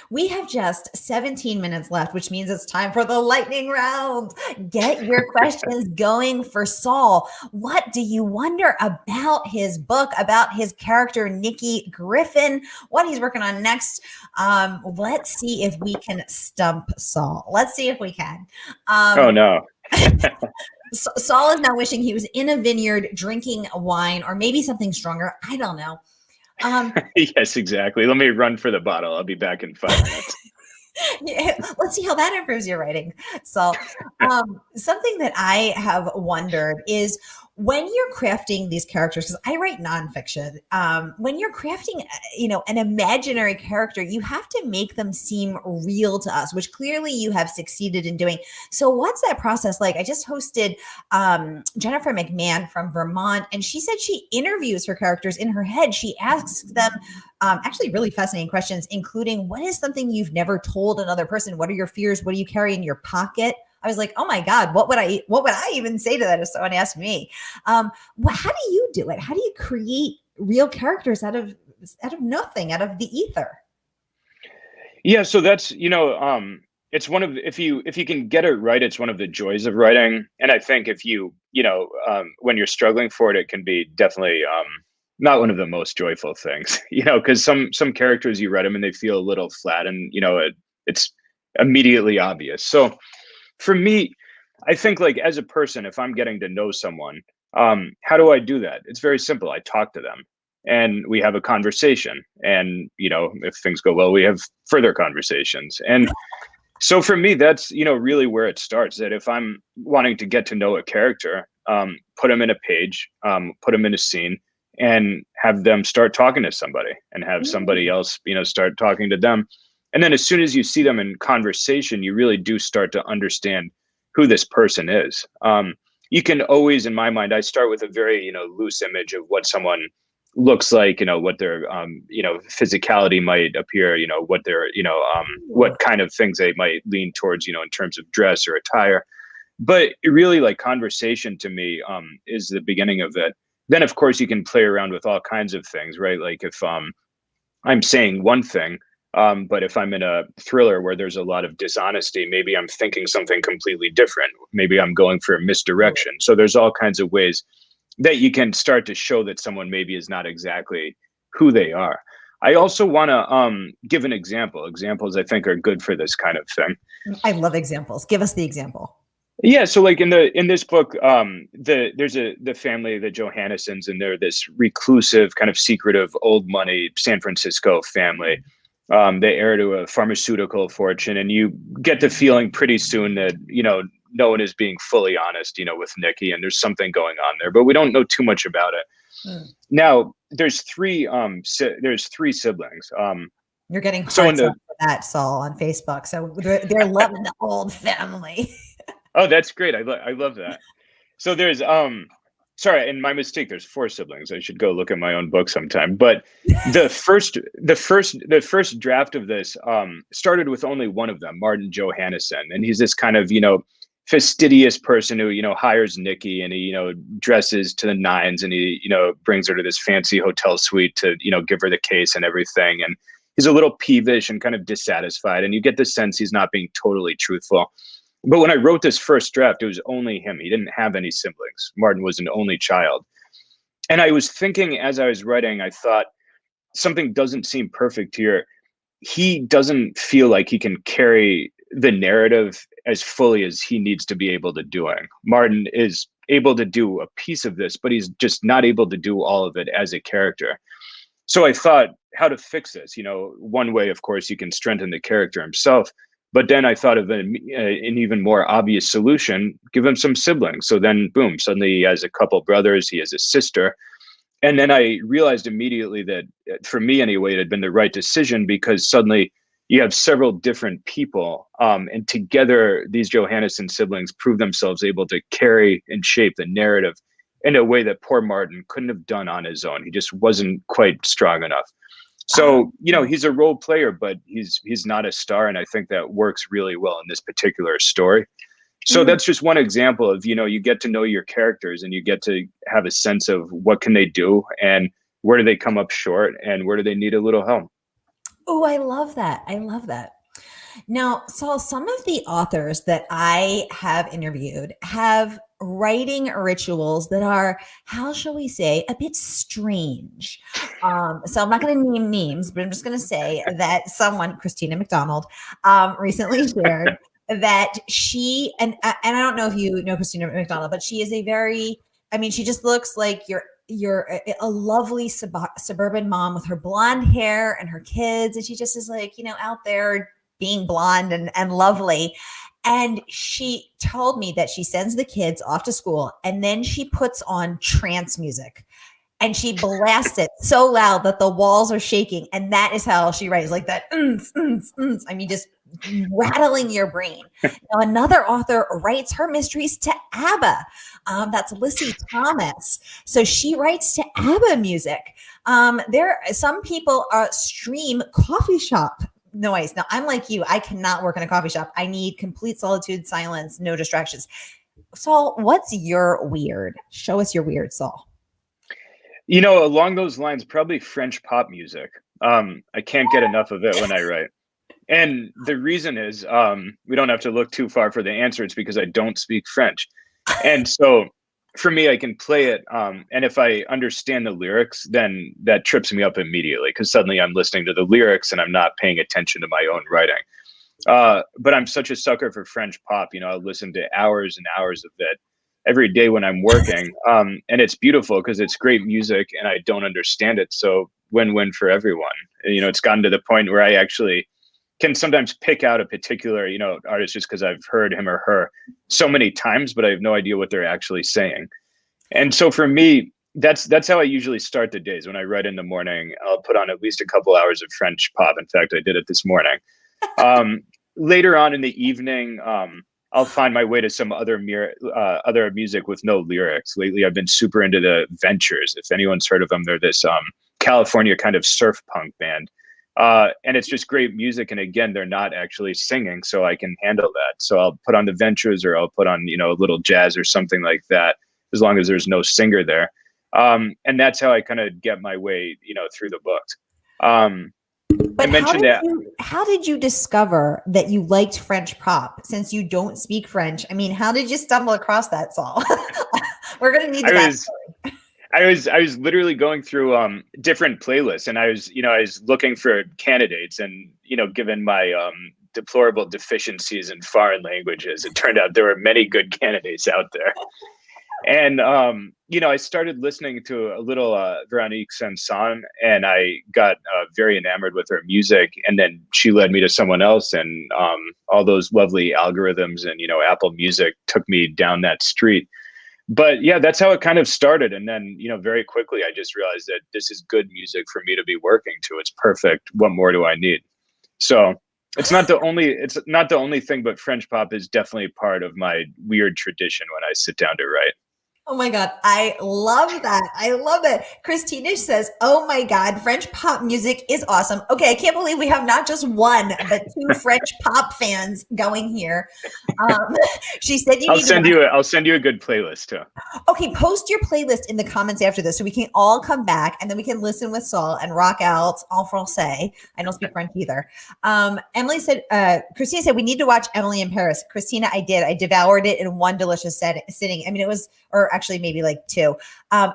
We have just 17 minutes left, which means it's time for the lightning round. Get your questions going for Saul. What do you wonder about his book, about his character, Nicky Griffin, what he's working on next? Let's see if we can stump Saul. Let's see if we can. Oh, no. Saul is now wishing he was in a vineyard drinking wine or maybe something stronger. I don't know. Yes, exactly. Let me run for the bottle. I'll be back in 5 minutes. Yeah, let's see how that improves your writing. So, something that I have wondered is when you're crafting these characters, because I write nonfiction, when you're crafting, an imaginary character, you have to make them seem real to us, which clearly you have succeeded in doing. So, what's that process like? I just hosted Jennifer McMahon from Vermont, and she said she interviews her characters in her head. She asks them actually really fascinating questions, including what is something you've never told another person? What are your fears? What do you carry in your pocket? I was like, oh my God, what would I even say to that if someone asked me? How do you do it? How do you create real characters out of nothing, out of the ether? Yeah, so that's it's one of if you can get it right, it's one of the joys of writing. And I think if when you're struggling for it, it can be definitely not one of the most joyful things, because some characters you read them and they feel a little flat, and it's immediately obvious. So for me, I think like as a person, if I'm getting to know someone, how do I do that? It's very simple. I talk to them and we have a conversation, and if things go well, we have further conversations. And so for me, that's really where it starts. That if I'm wanting to get to know a character, put them in a page, put them in a scene, and have them start talking to somebody, and have somebody else start talking to them. And then as soon as you see them in conversation, you really do start to understand who this person is. You can always, in my mind, I start with a very loose image of what someone looks like, what their physicality might appear, what their what kind of things they might lean towards, in terms of dress or attire. But really, like, conversation to me is the beginning of it. Then of course you can play around with all kinds of things, right? Like if I'm saying one thing, but if I'm in a thriller where there's a lot of dishonesty, maybe I'm thinking something completely different. Maybe I'm going for a misdirection. So there's all kinds of ways that you can start to show that someone maybe is not exactly who they are. I also want to give an example. Examples I think are good for this kind of thing. I love examples. Give us the example. Yeah, so like in this book, there's the family, the Johannessons, and they're this reclusive, kind of secretive, old money San Francisco family. They heir to a pharmaceutical fortune, and you get the feeling pretty soon that no one is being fully honest, with Nikki, and there's something going on there, but we don't know too much about it. Now, there's three siblings. You're getting hearts up for that, Saul, on Facebook. So they're loving the old family. Oh, that's great. I love that. So there's sorry, and my mistake, there's 4 siblings. I should go look at my own book sometime. But the first draft of this started with only one of them, Martin Johannesson, and he's this kind of fastidious person who hires Nikki, and he dresses to the nines, and he brings her to this fancy hotel suite to give her the case and everything, and he's a little peevish and kind of dissatisfied, and you get the sense he's not being totally truthful. But when I wrote this first draft, it was only him. He didn't have any siblings. Martin was an only child. And I was thinking as I was writing, I thought something doesn't seem perfect here. He doesn't feel like he can carry the narrative as fully as he needs to be able to do it. Martin is able to do a piece of this, but he's just not able to do all of it as a character. So I thought how to fix this. One way, of course, you can strengthen the character himself. But then I thought of an even more obvious solution: give him some siblings. So then, boom, suddenly he has a couple brothers, he has a sister. And then I realized immediately that, for me anyway, it had been the right decision, because suddenly you have several different people. And together, these Johannesson siblings prove themselves able to carry and shape the narrative in a way that poor Martin couldn't have done on his own. He just wasn't quite strong enough. So, he's a role player, but he's not a star. And I think that works really well in this particular story. So that's just one example of, you get to know your characters, and you get to have a sense of what can they do, and where do they come up short, and where do they need a little help. Oh, I love that. I love that. Now, Saul, some of the authors that I have interviewed have writing rituals that are, how shall we say, a bit strange. So I'm not going to name names, but I'm just going to say that someone, Christina McDonald, recently shared that she, and I don't know if you know Christina McDonald, but she is she just looks like you're a lovely suburban mom with her blonde hair and her kids. And she just is like, out there being blonde and lovely. And she told me that she sends the kids off to school and then she puts on trance music and she blasts it so loud that the walls are shaking. And that is how she writes, like that. I mean, just rattling your brain. Now, another author writes her mysteries to ABBA. That's Lissy Thomas. So she writes to ABBA music. Some people stream coffee shop noise. Now, I'm like you. I cannot work in a coffee shop. I need complete solitude, silence, no distractions. Saul, what's your weird? Show us your weird, Saul. You know, along those lines, probably French pop music. I can't get enough of it when I write. And the reason is we don't have to look too far for the answer. It's because I don't speak French. And so for me, I can play it. And if I understand the lyrics, then that trips me up immediately because suddenly I'm listening to the lyrics and I'm not paying attention to my own writing. But I'm such a sucker for French pop. You know, I listen to hours and hours of it every day when I'm working. And it's beautiful because it's great music and I don't understand it. So win-win for everyone. You know, it's gotten to the point where I actually can sometimes pick out a particular, you know, artist just because I've heard him or her so many times, but I have no idea what they're actually saying. And so for me, that's how I usually start the days. When I write in the morning, I'll put on at least a couple hours of French pop. In fact, I did it this morning. Later on in the evening, I'll find my way to some other music with no lyrics. Lately, I've been super into the Ventures. If anyone's heard of them, they're this California kind of surf punk band. And it's just great music. And again, they're not actually singing, so I can handle that. So I'll put on the Ventures or I'll put on, you know, a little jazz or something like that, as long as there's no singer there. And that's how I kind of get my way, you know, through the books. But how did you discover that you liked French pop since you don't speak French? I mean, how did you stumble across that, Saul? We're going to need that story. I was literally going through different playlists and I was looking for candidates and, you know, given my deplorable deficiencies in foreign languages, it turned out there were many good candidates out there. And, you know, I started listening to a little Veronique Sanson and I got very enamored with her music. And then she led me to someone else and all those lovely algorithms and, you know, Apple Music took me down that street. But yeah, that's how it kind of started. And then, you know, very quickly, I just realized that this is good music for me to be working to. It's perfect. What more do I need? So it's not the only thing, but French pop is definitely part of my weird tradition when I sit down to write. Oh my God. I love that. I love it. Christina says, oh my God, French pop music is awesome. Okay. I can't believe we have not just one, but two French pop fans going here. She said I'll send you a good playlist too. Okay. Post your playlist in the comments after this so we can all come back and then we can listen with Saul and rock out en français. I don't speak French either. Emily said, Christina said, we need to watch Emily in Paris. Christina, I did. I devoured it in one delicious sitting. I mean, it was, or actually maybe like two.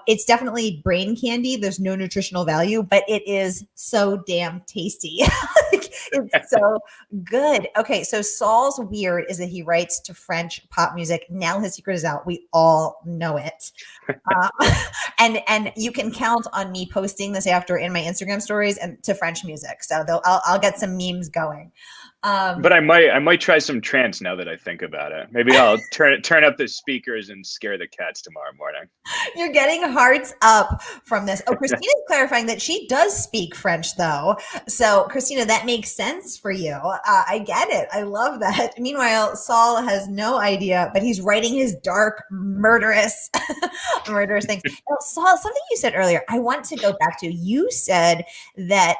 It's definitely brain candy. There's no nutritional value, but it is so damn tasty. It's so good. Okay, so Saul's weird is that he writes to French pop music. Now his secret is out. We all know it. And you can count on me posting this after in my Instagram stories and to French music. So I'll get some memes going. But I might try some trance now that I think about it. Maybe I'll turn up the speakers and scare the cats tomorrow morning. You're getting hearts up from this. Oh, Christina's clarifying that she does speak French though. So Christina, that makes sense for you. I get it. I love that. Meanwhile, Saul has no idea, but he's writing his dark, murderous things. Now, Saul, something you said earlier, I want to go back to. You said that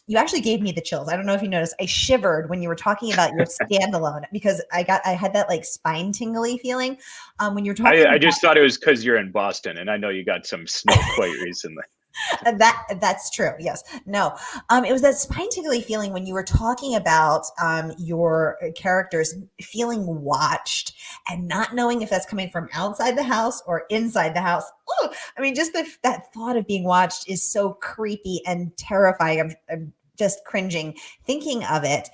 you actually gave me the chills. I don't know if you noticed. I shivered when you were talking about your standalone because I had that like spine tingly feeling when you're talking. I just thought it was because you're in Boston, and I know you got some snow quite recently. That's true. Yes. No. It was that spine tingly feeling when you were talking about your characters feeling watched and not knowing if that's coming from outside the house or inside the house. Ooh, I mean, just that thought of being watched is so creepy and terrifying. I'm just cringing thinking of it.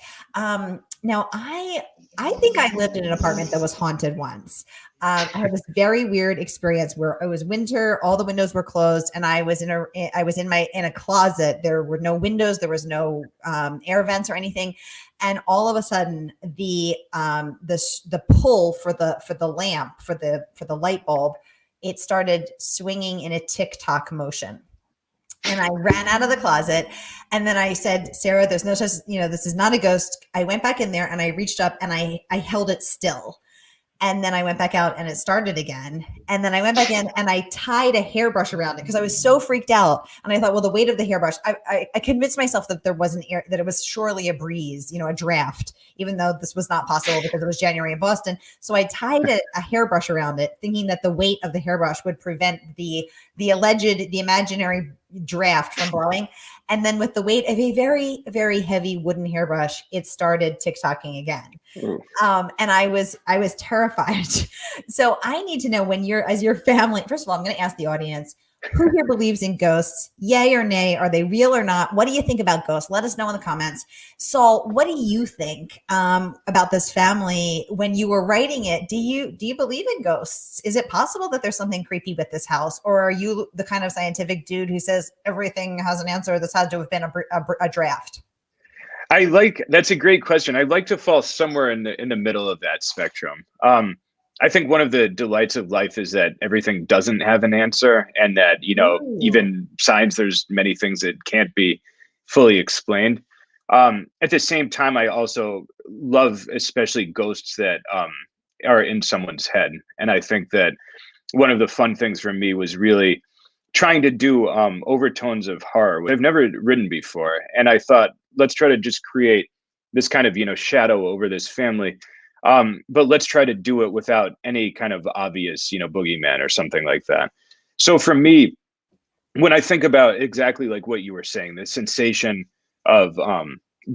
Now I think I lived in an apartment that was haunted once. I had this very weird experience where it was winter, all the windows were closed, and I was in a closet. There were no windows, there was no air vents or anything, and all of a sudden the pull for the lamp for the light bulb, it started swinging in a tick-tock motion. And I ran out of the closet, and then I said, Sara, there's no such, this is not a ghost. I went back in there and I reached up and I held it still. And then I went back out and it started again. And then I went back in and I tied a hairbrush around it because I was so freaked out. And I thought, well, the weight of the hairbrush, I convinced myself that there was that it was surely a breeze, a draft, even though this was not possible because it was January in Boston. So I tied a hairbrush around it, thinking that the weight of the hairbrush would prevent the imaginary draft from blowing. And then with the weight of a very, very heavy wooden hairbrush, it started tick-tocking again. And I was terrified. So I need to know, as your family, first of all, I'm going to ask the audience, who here believes in ghosts? Yay or nay? Are they real or not? What do you think about ghosts? Let us know in the comments. Saul, what do you think about this family when you were writing it? Do you believe in ghosts? Is it possible that there's something creepy with this house? Or are you the kind of scientific dude who says everything has an answer? This had to have been a draft. That's a great question. I'd like to fall somewhere in the middle of that spectrum. I think one of the delights of life is that everything doesn't have an answer, and that, even science, there's many things that can't be fully explained. At the same time, I also love especially ghosts that are in someone's head. And I think that one of the fun things for me was really trying to do overtones of horror I've never written before. And I thought, let's try to just create this kind of, shadow over this family. But let's try to do it without any kind of obvious, boogeyman or something like that. So for me, when I think about exactly like what you were saying, the sensation of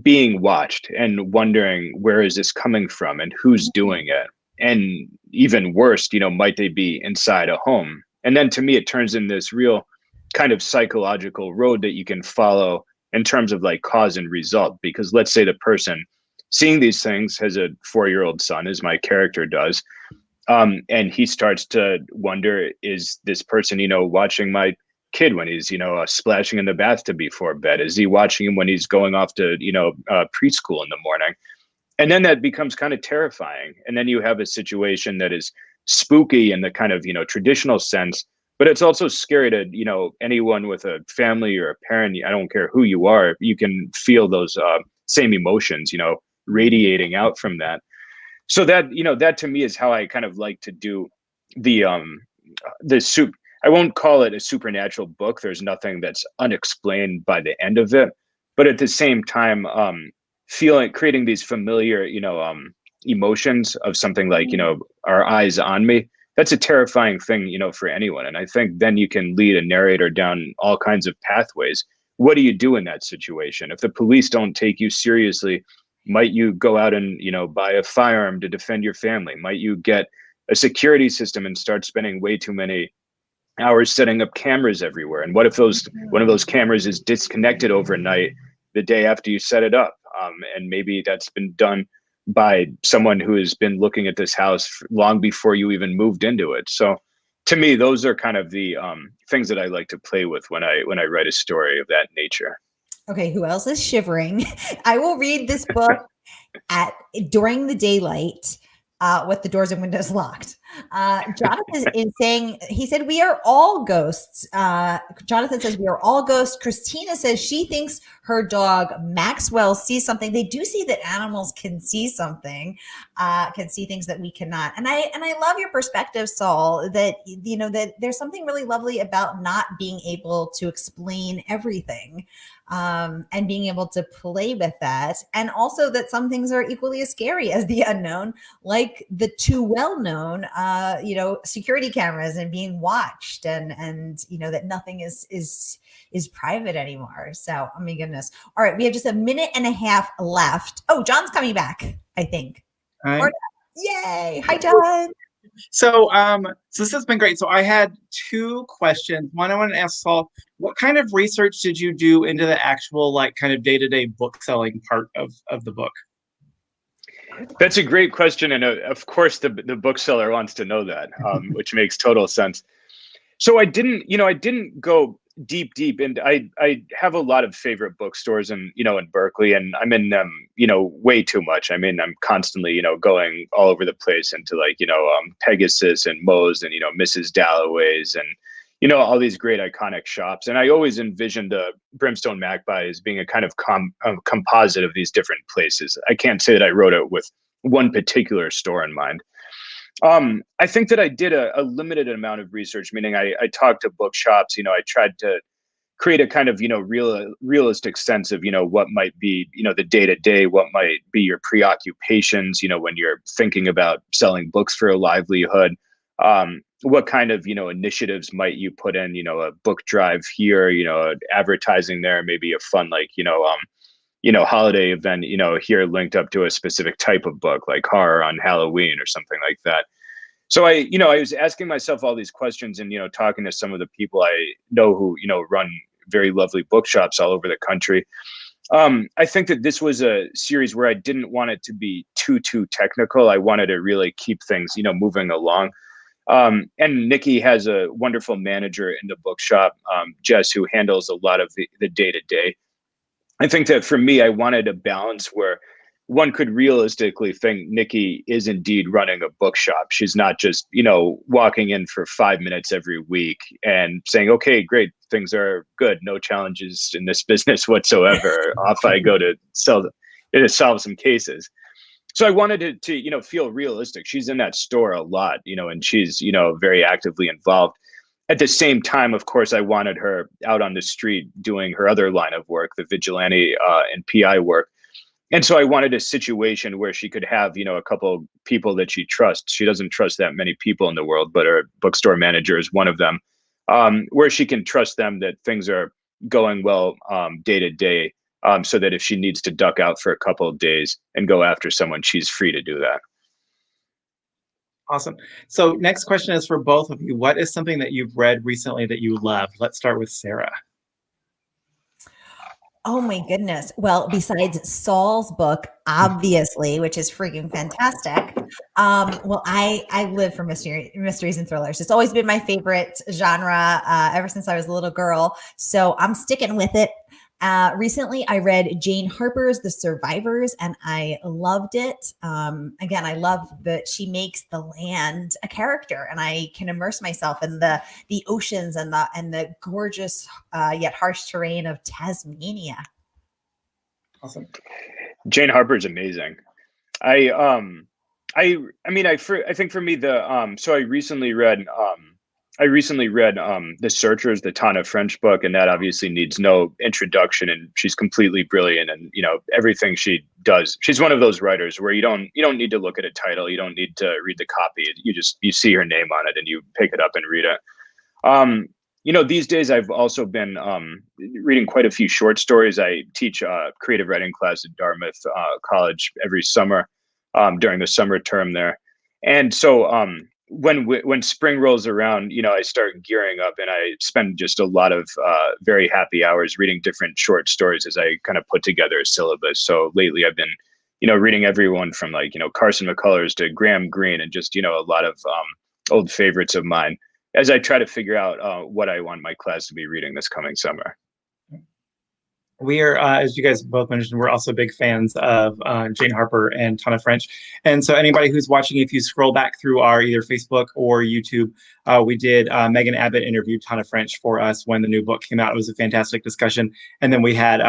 being watched and wondering, where is this coming from and who's doing it? And even worse, might they be inside a home? And then to me, it turns in this real kind of psychological road that you can follow in terms of like cause and result. Because let's say the person seeing these things has a 4-year-old son, as my character does. And he starts to wonder, is this person, watching my kid when he's, splashing in the bathtub before bed? Is he watching him when he's going off to, preschool in the morning? And then that becomes kind of terrifying. And then you have a situation that is spooky in the kind of, traditional sense, but it's also scary to, anyone with a family or a parent. I don't care who you are, you can feel those same emotions, radiating out from that. So that, that to me is how I kind of like to do I won't call it a supernatural book. There's nothing that's unexplained by the end of it, but at the same time, creating these familiar, emotions of something like, our eyes on me. That's a terrifying thing, for anyone. And I think then you can lead a narrator down all kinds of pathways. What do you do in that situation? If the police don't take you seriously, might you go out and, buy a firearm to defend your family? Might you get a security system and start spending way too many hours setting up cameras everywhere? And what if one of those cameras is disconnected overnight the day after you set it up? And maybe that's been done by someone who has been looking at this house long before you even moved into it. So to me, those are kind of the things that I like to play with when I write a story of that nature. Okay, who else is shivering? I will read this book during the daylight with the doors and windows locked. Jonathan is saying, he said, we are all ghosts. Jonathan says, we are all ghosts. Christina says she thinks her dog Maxwell sees something. They do see that animals can see something, can see things that we cannot. And I love your perspective, Saul, that, that there's something really lovely about not being able to explain everything. And being able to play with that. And also that some things are equally as scary as the unknown, like the too well-known, security cameras and being watched and that nothing is private anymore. So, oh my goodness. All right. We have just a minute and a half left. Oh, John's coming back, I think. Hi. Yay. Hi, John. So this has been great. So I had two questions. One, I wanted to ask Saul, what kind of research did you do into the actual like kind of day-to-day book selling part of the book? That's a great question, and of course, the bookseller wants to know that, which makes total sense. So I didn't go deep, and I have a lot of favorite bookstores, and in Berkeley, and I'm in them, way too much. I mean, I'm constantly, going all over the place into like, Pegasus and Moe's and Mrs. Dalloway's and all these great iconic shops. And I always envisioned Brimstone Magpie as being a kind of composite of these different places. I can't say that I wrote it with one particular store in mind. I think that I did a limited amount of research, meaning I talked to bookshops. I tried to create a kind of, realistic sense of, what might be, the day to day, what might be your preoccupations, when you're thinking about selling books for a livelihood. What kind of, initiatives might you put in, a book drive here, advertising there, maybe a fun, like, holiday event, here linked up to a specific type of book like horror on Halloween or something like that. So I was asking myself all these questions and, talking to some of the people I know who, run very lovely bookshops all over the country. I think that this was a series where I didn't want it to be too technical. I wanted to really keep things, moving along. And Nikki has a wonderful manager in the bookshop, Jess, who handles a lot of the day-to-day. I think that for me, I wanted a balance where one could realistically think Nikki is indeed running a bookshop. She's not just, walking in for 5 minutes every week and saying, okay, great, things are good. No challenges in this business whatsoever. Off I go to solve some cases. So I wanted to feel realistic. She's in that store a lot, and she's, very actively involved. At the same time, of course, I wanted her out on the street doing her other line of work, the vigilante and PI work. And so I wanted a situation where she could have, a couple people that she trusts. She doesn't trust that many people in the world, but her bookstore manager is one of them, where she can trust them that things are going well day to day, so that if she needs to duck out for a couple of days and go after someone, she's free to do that. Awesome. So next question is for both of you. What is something that you've read recently that you loved? Let's start with Sara. Oh my goodness. Well, besides Saul's book, obviously, which is freaking fantastic. Well, I live for mysteries and thrillers. It's always been my favorite genre ever since I was a little girl. So I'm sticking with it. Recently, I read Jane Harper's The Survivors, and I loved it. Again, I love that she makes the land a character, and I can immerse myself in the oceans and the gorgeous yet harsh terrain of Tasmania. Awesome. Jane Harper's amazing. I think for me so I recently read The Searchers, the Tana French book, and that obviously needs no introduction, and she's completely brilliant, and everything she does. She's one of those writers where you don't need to look at a title, you don't need to read the copy. You see her name on it and you pick it up and read it. These days I've also been reading quite a few short stories. I teach a creative writing class at Dartmouth College every summer during the summer term there, and so when spring rolls around, I start gearing up, and I spend just a lot of very happy hours reading different short stories as I kind of put together a syllabus. So lately I've been, reading everyone from like, Carson McCullers to Graham Greene, and just, a lot of old favorites of mine as I try to figure out what I want my class to be reading this coming summer. We are, as you guys both mentioned, we're also big fans of Jane Harper and Tana French. And so anybody who's watching, if you scroll back through our either Facebook or YouTube, we did Megan Abbott interviewed Tana French for us when the new book came out. It was a fantastic discussion. And then we had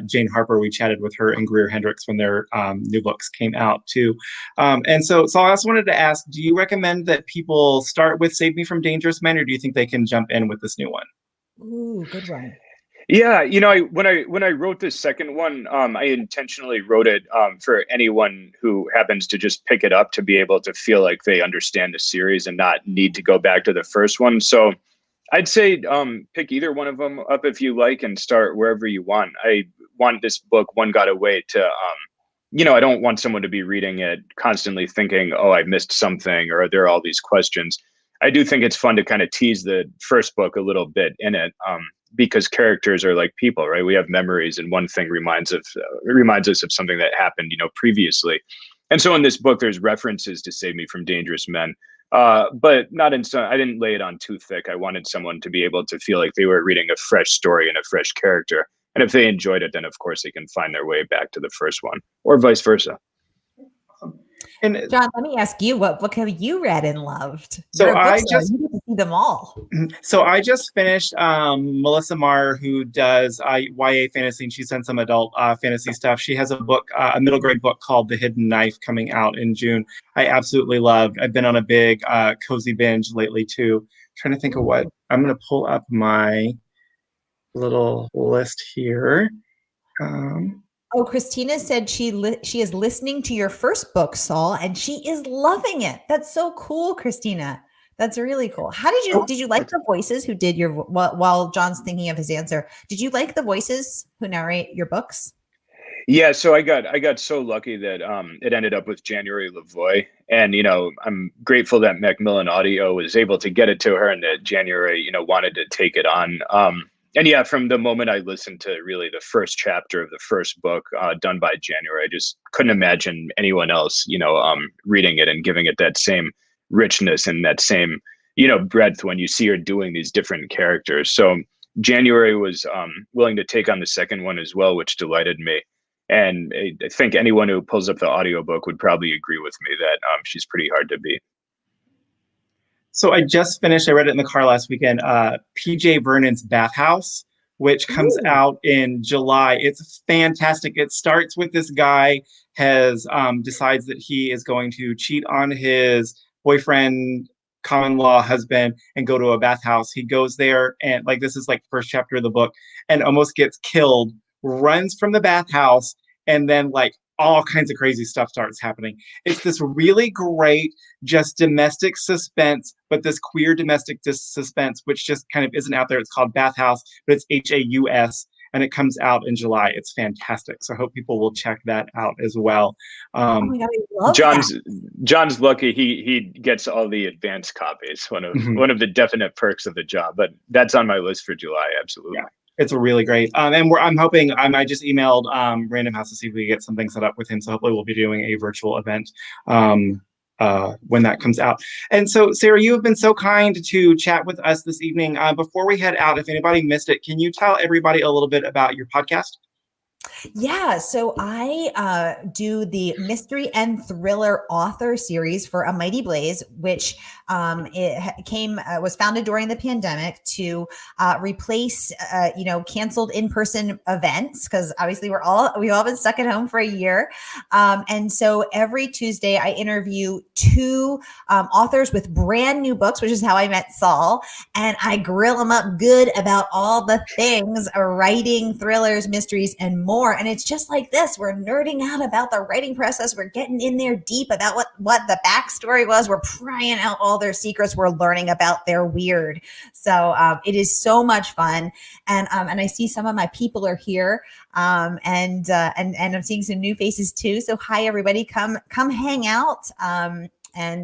Jane Harper. We chatted with her and Greer Hendricks when their new books came out too. And so I also wanted to ask, do you recommend that people start with Save Me from Dangerous Men, or do you think they can jump in with this new one? Ooh, good one. Yeah, when I wrote this second one, I intentionally wrote it for anyone who happens to just pick it up to be able to feel like they understand the series and not need to go back to the first one. So I'd say pick either one of them up if you like and start wherever you want. I want this book, One Got Away, to I don't want someone to be reading it constantly thinking, oh, I missed something, or there are all these questions. I do think it's fun to kind of tease the first book a little bit in it, because characters are like people, right? We have memories, and one thing reminds us of something that happened, previously. And so in this book, there's references to Save Me from Dangerous Men, but not in some. I didn't lay it on too thick. I wanted someone to be able to feel like they were reading a fresh story and a fresh character. And if they enjoyed it, then of course they can find their way back to the first one, or vice versa. And John, let me ask you, what book have you read and loved? So You're a I bookstore. just You get to see them all. So I just finished Melissa Marr, who does YA fantasy, and she's done some adult fantasy stuff. She has a book, a middle grade book called The Hidden Knife, coming out in June. I absolutely loved. I've been on a big cozy binge lately too. Trying to think of what I'm going to pull up my little list here. Oh, Christina said she is listening to your first book, Saul, and she is loving it. That's so cool, Christina. That's really cool. How did you like the voices who did your, while John's thinking of his answer, did you like the voices who narrate your books? Yeah, so I got so lucky that it ended up with January Lavoie, and I'm grateful that Macmillan Audio was able to get it to her, and that January wanted to take it on. And yeah, from the moment I listened to really the first chapter of the first book done by January, I just couldn't imagine anyone else, reading it and giving it that same richness and that same, breadth when you see her doing these different characters. So January was willing to take on the second one as well, which delighted me. And I think anyone who pulls up the audiobook would probably agree with me that she's pretty hard to beat. So I just finished, I read it in the car last weekend, PJ Vernon's Bathhouse, which comes out in July. It's fantastic. It starts with this guy decides that he is going to cheat on his boyfriend, common law husband, and go to a bathhouse. He goes there, and this is first chapter of the book, and almost gets killed, runs from the bathhouse, and then all kinds of crazy stuff starts happening. It's this really great, just domestic suspense, but this queer domestic suspense, which just kind of isn't out there. It's called Bathhouse, but it's Haus, and it comes out in July. It's fantastic. So I hope people will check that out as well. Oh my God, I love John's lucky he gets all the advanced copies. One of the definite perks of the job, but that's on my list for July. Absolutely. Yeah. It's really great. And I'm hoping, I just emailed Random House to see if we get something set up with him. So hopefully we'll be doing a virtual event when that comes out. And so, Sara, you have been so kind to chat with us this evening. Before we head out, if anybody missed it, can you tell everybody a little bit about your podcast? Yeah, so I do the mystery and thriller author series for A Mighty Blaze, which was founded during the pandemic to replace canceled in-person events, because obviously we've all been stuck at home for a year, and so every Tuesday I interview two authors with brand new books, which is how I met Saul, and I grill them up good about all the things writing thrillers, mysteries, and more. And it's just like this. We're nerding out about the writing process. We're getting in there deep about what the backstory was. We're prying out all their secrets. We're learning about their weird. So it is so much fun. And I see some of my people are here. And I'm seeing some new faces too. So hi, everybody. Come hang out. And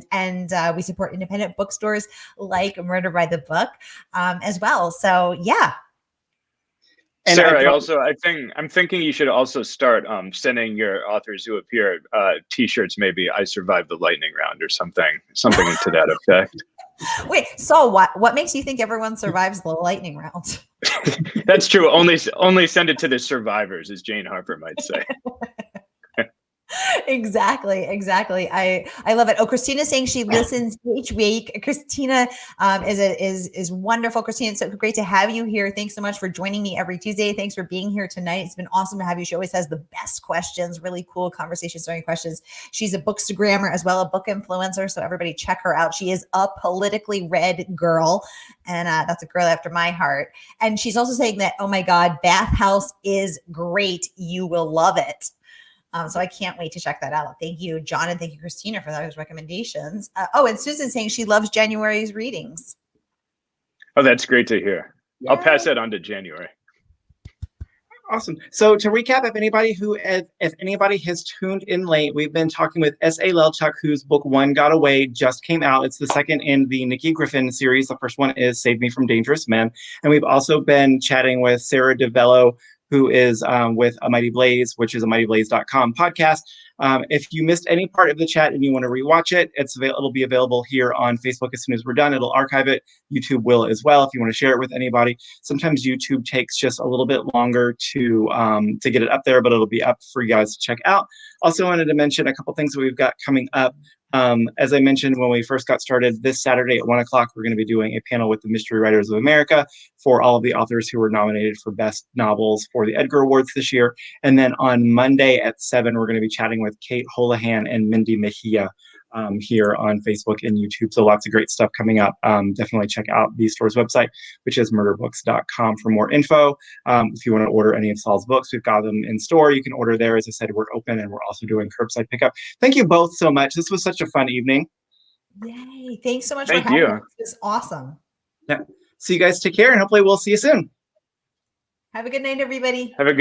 we support independent bookstores like Murder by the Book as well. So yeah. And Sara, I'm thinking you should also start sending your authors who appear T-shirts, maybe "I survived the lightning round" or something to that effect. Wait, so what makes you think everyone survives the lightning round? That's true. Only send it to the survivors, as Jane Harper might say. Exactly. I love it. Oh, Christina's saying she listens each week. Christina is wonderful. Christina, it's so great to have you here. Thanks so much for joining me every Tuesday. Thanks for being here tonight. It's been awesome to have you. She always has the best questions, really cool conversation starting questions. She's a bookstagrammer as well, a book influencer. So everybody check her out. She is a politically read girl, and that's a girl after my heart. And she's also saying that, oh my God, Bathhouse is great. You will love it. So I can't wait to check that out. Thank you, John, and thank you, Christina, for those recommendations. And Susan's saying she loves January's readings. Oh, that's great to hear. Yay. I'll pass that on to January. Awesome. So to recap, if anybody has tuned in late, we've been talking with S.A. Lelchuk, whose book One Got Away just came out. It's the second in the Nikki Griffin series. The first one is Save Me from Dangerous Men. And we've also been chatting with Sara DiVello, who is with A Mighty Blaze, which is a mightyblaze.com podcast. If you missed any part of the chat and you want to rewatch it, it'll be available here on Facebook as soon as we're done. It'll archive it. YouTube will as well if you want to share it with anybody. Sometimes YouTube takes just a little bit longer to get it up there, but it'll be up for you guys to check out. Also wanted to mention a couple things that we've got coming up. As I mentioned when we first got started, this Saturday at 1 o'clock, we're going to be doing a panel with the Mystery Writers of America for all of the authors who were nominated for Best Novels for the Edgar Awards this year. And then on Monday at 7, we're going to be chatting with Kate Holohan and Mindy Mejia here on Facebook and YouTube. So lots of great stuff coming up. Definitely check out the store's website, which is murderbooks.com for more info. If you want to order any of Saul's books, we've got them in store. You can order there. As I said, we're open and we're also doing curbside pickup. Thank you both so much. This was such a fun evening. Yay. Thanks so much Thank for having you. us. It was awesome. Yeah. So you guys take care and hopefully we'll see you soon. Have a good night, everybody. Have a good